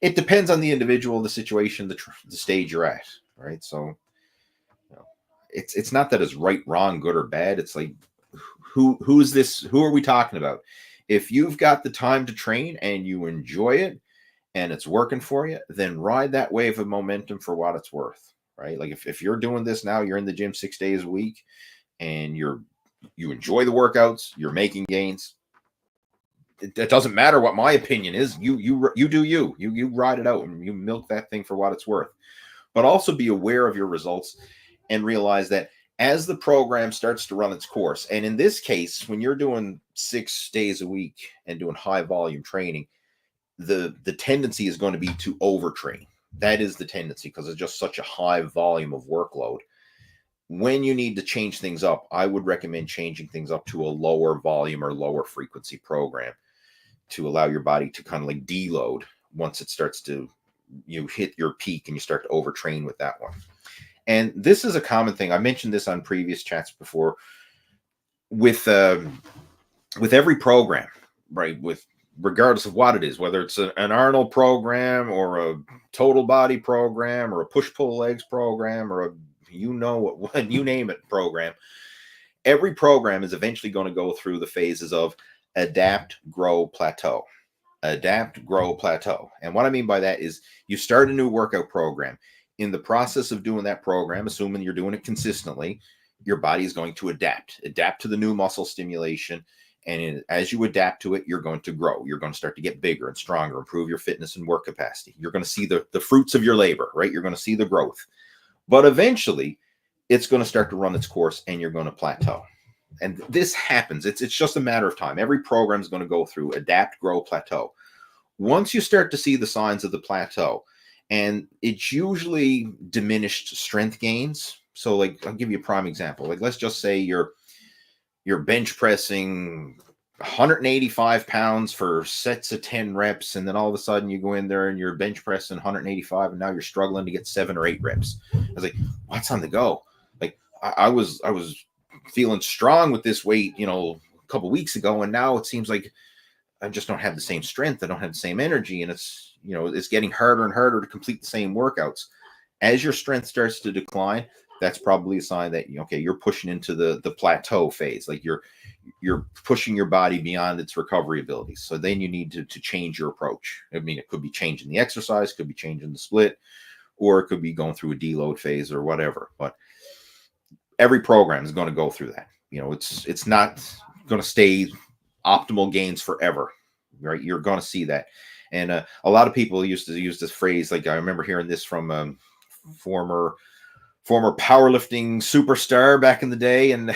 it depends on the individual, the situation, the stage you're at, right? So, it's not that it's right, wrong, good, or bad. It's like, who's this? Who are we talking about? If you've got the time to train and you enjoy it and it's working for you, then ride that wave of momentum for what it's worth, right? Like if you're doing this now, you're in the gym 6 days a week and you enjoy the workouts, you're making gains. It doesn't matter what my opinion is. You do you ride it out and you milk that thing for what it's worth. But also be aware of your results and realize that as the program starts to run its course, and in this case, when you're doing 6 days a week and doing high volume training, the tendency is going to be to overtrain. That is the tendency because it's just such a high volume of workload. When you need to change things up, I would recommend changing things up to a lower volume or lower frequency program to allow your body to kind of like deload once it starts to hit your peak and you start to overtrain with that one. And this is a common thing. I mentioned this on previous chats before with every program, right? Regardless of what it is, whether it's an Arnold program or a total body program or a push-pull legs program or a you name it program. Every program is eventually going to go through the phases of adapt, grow, plateau. Adapt, grow, plateau. And what I mean by that is you start a new workout program. In the process of doing that program, assuming you're doing it consistently, your body is going to adapt to the new muscle stimulation. And as you adapt to it, you're going to grow. You're going to start to get bigger and stronger, improve your fitness and work capacity. You're going to see the fruits of your labor, right? You're going to see the growth. But eventually, it's going to start to run its course and you're going to plateau. And this happens. It's just a matter of time. Every program is going to go through adapt, grow, plateau. Once you start to see the signs of the plateau, and it's usually diminished strength gains. So like, I'll give you a prime example. Like, let's just say you're bench pressing 185 pounds for sets of 10 reps. And then all of a sudden you go in there and you're bench pressing 185 and now you're struggling to get 7 or 8 reps. I was like, what's on the go? Like I was feeling strong with this weight, a couple weeks ago. And now it seems like I just don't have the same strength. I don't have the same energy. And it's getting harder and harder to complete the same workouts. As your strength starts to decline, that's probably a sign that, you're pushing into the plateau phase. Like you're pushing your body beyond its recovery abilities. So then you need to change your approach. I mean, it could be changing the exercise, could be changing the split, or it could be going through a deload phase or whatever. But every program is going to go through that. It's not going to stay optimal gains forever, right? You're going to see that. And a lot of people used to use this phrase. Like I remember hearing this from former powerlifting superstar back in the day, and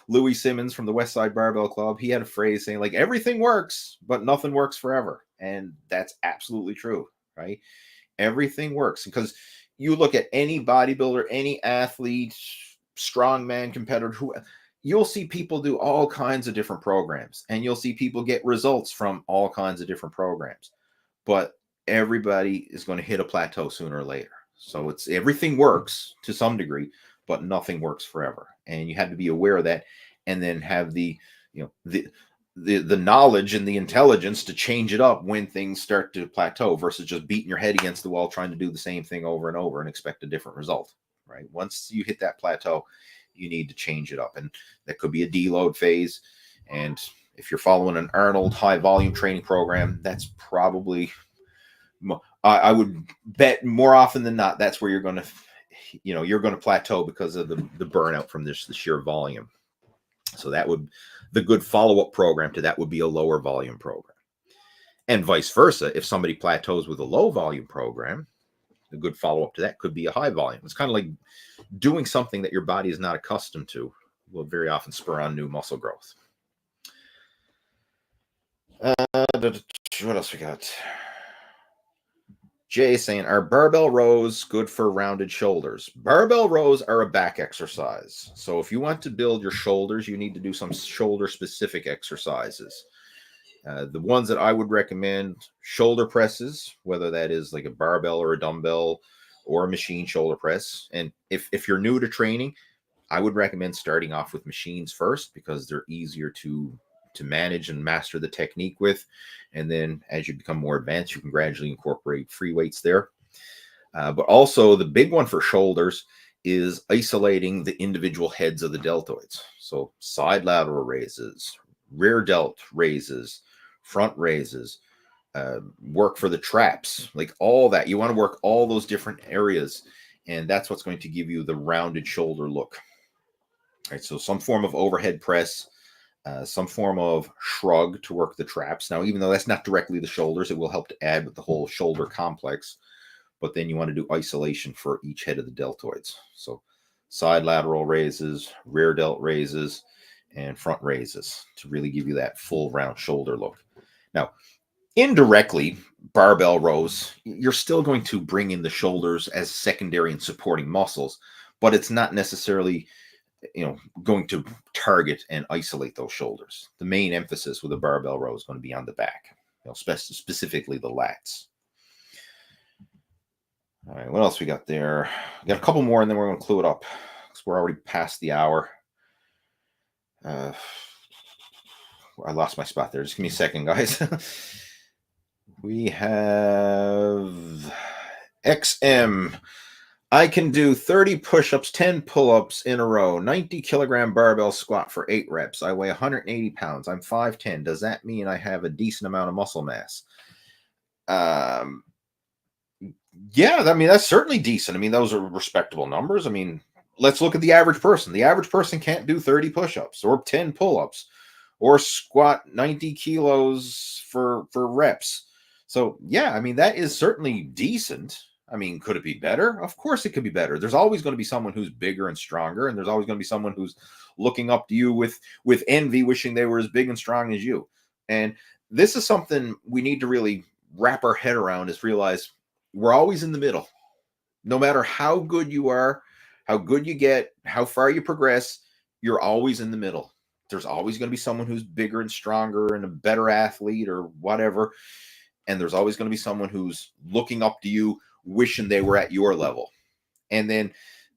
Louis Simmons from the West Side Barbell Club. He had a phrase saying like, everything works, but nothing works forever. And that's absolutely true, right? Everything works because you look at any bodybuilder, any athlete, strongman competitor, who you'll see people do all kinds of different programs, and you'll see people get results from all kinds of different programs. But everybody is going to hit a plateau sooner or later. So it's everything works to some degree, but nothing works forever. And you have to be aware of that, and then have the, the knowledge and the intelligence to change it up when things start to plateau, versus just beating your head against the wall trying to do the same thing over and over and expect a different result. Right? Once you hit that plateau, you need to change it up, and that could be a deload phase. And if you're following an Arnold high volume training program, that's probably, I would bet more often than not, that's where you're going to, you're going to plateau because of the burnout from the sheer volume. So that would, the good follow-up program to that would be a lower volume program. And vice versa, if somebody plateaus with a low volume program, a good follow-up to that could be a high volume. It's kind of like doing something that your body is not accustomed to will very often spur on new muscle growth. What else we got? Jay saying, are barbell rows good for rounded shoulders? Barbell rows are a back exercise. So if you want to build your shoulders, you need to do some shoulder-specific exercises. The ones that I would recommend, shoulder presses, whether that is like a barbell or a dumbbell or a machine shoulder press. And if you're new to training, I would recommend starting off with machines first, because they're easier to manage and master the technique with. And then as you become more advanced, you can gradually incorporate free weights there. But also the big one for shoulders is isolating the individual heads of the deltoids. So side lateral raises, rear delt raises, front raises, work for the traps, like all that. You want to work all those different areas, and that's what's going to give you the rounded shoulder look. All right, so some form of overhead press, some form of shrug to work the traps. Now, even though that's not directly the shoulders, it will help to add with the whole shoulder complex. But then you want to do isolation for each head of the deltoids. So side lateral raises, rear delt raises, and front raises to really give you that full round shoulder look. Now, indirectly, barbell rows, you're still going to bring in the shoulders as secondary and supporting muscles, but it's not necessarily going to target and isolate those shoulders. The main emphasis with a barbell row is going to be on the back, specifically the lats. All right, what else we got there? We got a couple more, and then we're going to clue it up because we're already past the hour. I lost my spot there. Just give me a second, guys. We have XM. I can do 30 push-ups, 10 pull-ups in a row, 90-kilogram barbell squat for 8 reps. I weigh 180 pounds. I'm 5'10". Does that mean I have a decent amount of muscle mass? Yeah, I mean, that's certainly decent. I mean, those are respectable numbers. I mean, let's look at the average person. The average person can't do 30 push-ups or 10 pull-ups or squat 90 kilos for reps. So, yeah, I mean, that is certainly decent. I mean, could it be better? Of course it could be better. There's always going to be someone who's bigger and stronger, and there's always going to be someone who's looking up to you with envy, wishing they were as big and strong as you. And this is something we need to really wrap our head around, is realize we're always in the middle. No matter how good you are, how good you get, how far you progress, you're always in the middle. There's always going to be someone who's bigger and stronger and a better athlete or whatever. And there's always going to be someone who's looking up to you, wishing they were at your level. And then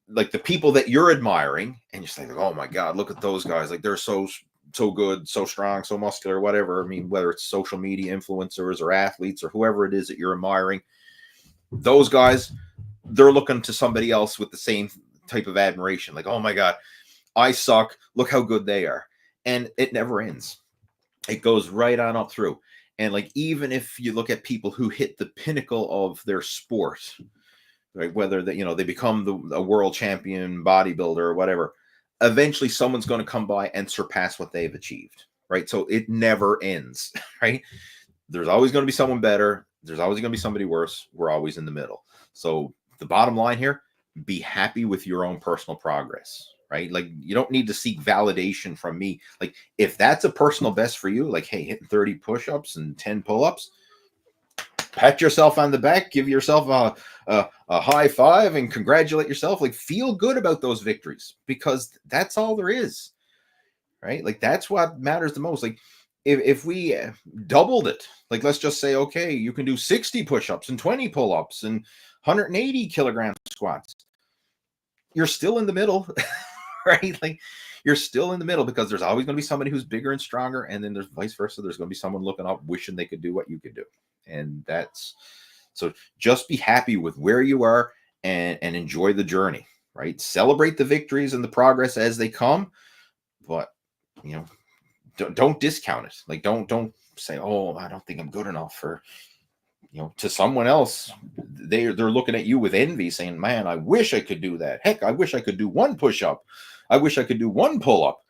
like the people that you're admiring, and you're saying, oh my God, look at those guys. Like they're so good, so strong, so muscular, whatever. I mean, whether it's social media influencers or athletes or whoever it is that you're admiring, those guys, they're looking to somebody else with the same type of admiration. Like, oh my God, I suck. Look how good they are. And it never ends. It goes right on up through. And like, even if you look at people who hit the pinnacle of their sport, right, whether that, they become a world champion bodybuilder or whatever, eventually someone's going to come by and surpass what they've achieved, right? So it never ends, right? There's always going to be someone better. There's always going to be somebody worse. We're always in the middle. So the bottom line here, be happy with your own personal progress, right? Like you don't need to seek validation from me. Like if that's a personal best for you, like, hey, hitting 30 push-ups and 10 pull-ups, pat yourself on the back, give yourself a high five and congratulate yourself. Like, feel good about those victories, because that's all there is, right? Like, that's what matters the most. Like, if we doubled it, like, let's just say, okay, you can do 60 push-ups and 20 pull-ups and 180 kilogram squats. You're still in the middle, right? Like, you're still in the middle, because there's always going to be somebody who's bigger and stronger. And then there's vice versa. There's going to be someone looking up, wishing they could do what you could do. And that's, so just be happy with where you are and enjoy the journey, right? Celebrate the victories and the progress as they come, but, you know, don't discount it. Like, don't say, oh, I don't think I'm good enough. For, you know, to someone else, they're looking at you with envy, saying, man, I wish I could do that. Heck, I wish I could do one push-up. I wish I could do one pull-up,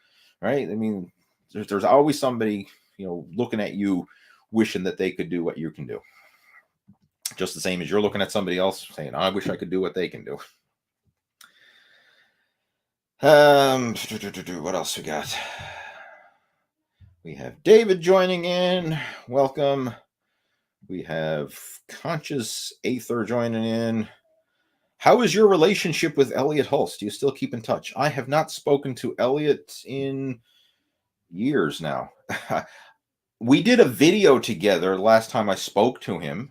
right? I mean, there's always somebody, you know, looking at you, wishing that they could do what you can do. Just the same as you're looking at somebody else saying, I wish I could do what they can do. What else we got? We have David joining in. Welcome. We have Conscious Aether joining in. How is your relationship with Elliot Hulse? Do you still keep in touch? I have not spoken to Elliot in years now. We did a video together last time I spoke to him.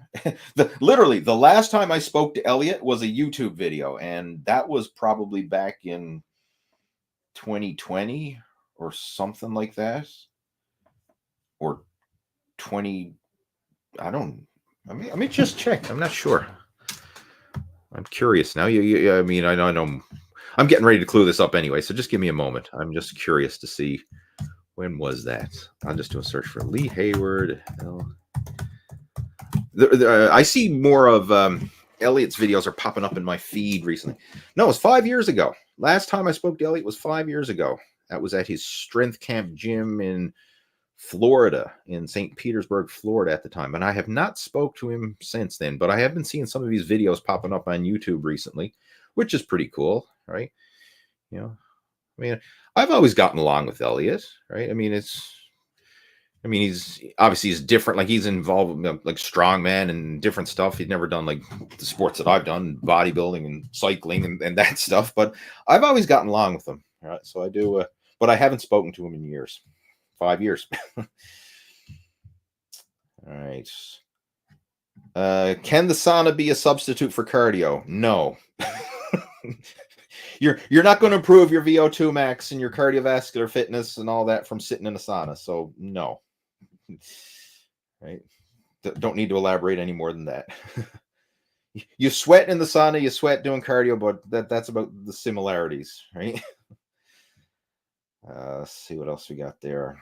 Literally, the last time I spoke to Elliot was a YouTube video, and that was probably back in 2020 or something like that. Or 20, I don't, let me just check. I'm not sure. I'm curious now. I mean, I know I'm getting ready to clue this up anyway, so just give me a moment. I'm just curious to see, when was that? I'll just do a search for Lee Hayward. I see more of Elliot's videos are popping up in my feed recently. No, it was 5 years ago. Last time I spoke to Elliot was 5 years ago. That was at his strength camp gym in Florida, in St. Petersburg, Florida at the time. And I have not spoke to him since then, but I have been seeing some of these videos popping up on YouTube recently, which is pretty cool, right? You know, I mean, I've always gotten along with Elliot, right? I mean, he's obviously he's different. Like, he's involved with like strongman and different stuff. He's never done like the sports that I've done, bodybuilding and cycling and that stuff. But I've always gotten along with him, right? So I do, but I haven't spoken to him in years. 5 years. All right. Can the sauna be a substitute for cardio? No. You're not going to improve your VO2 max and your cardiovascular fitness and all that from sitting in a sauna. So no. Right? Don't need to elaborate any more than that. You sweat in the sauna, you sweat doing cardio, but that's about the similarities, right? Let's see what else we got there.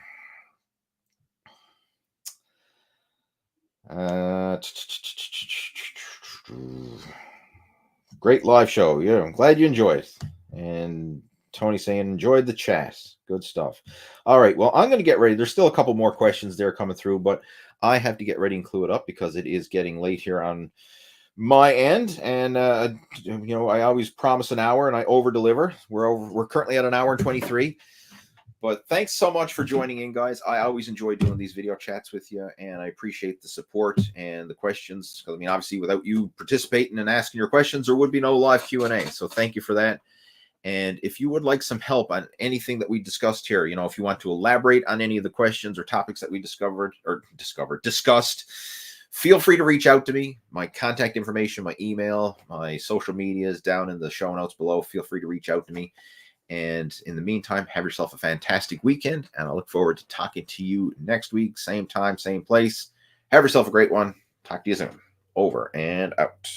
Great live show. Yeah, I'm glad you enjoyed it. And Tony saying, enjoyed the chat. Good stuff. All right. Well, I'm going to get ready. There's still a couple more questions there coming through, but I have to get ready and clue it up because it is getting late here on my end. And, you know, I always promise an hour and I over deliver. We're currently at an hour and 23. But thanks so much for joining in, guys. I always enjoy doing these video chats with you, and I appreciate the support and the questions. I mean, obviously, without you participating and asking your questions, there would be no live Q&A. So thank you for that. And if you would like some help on anything that we discussed here, you know, if you want to elaborate on any of the questions or topics that we discussed, feel free to reach out to me. My contact information, my email, my social media is down in the show notes below. Feel free to reach out to me. And in the meantime, have yourself a fantastic weekend. And I look forward to talking to you next week. Same time, same place. Have yourself a great one. Talk to you soon. Over and out.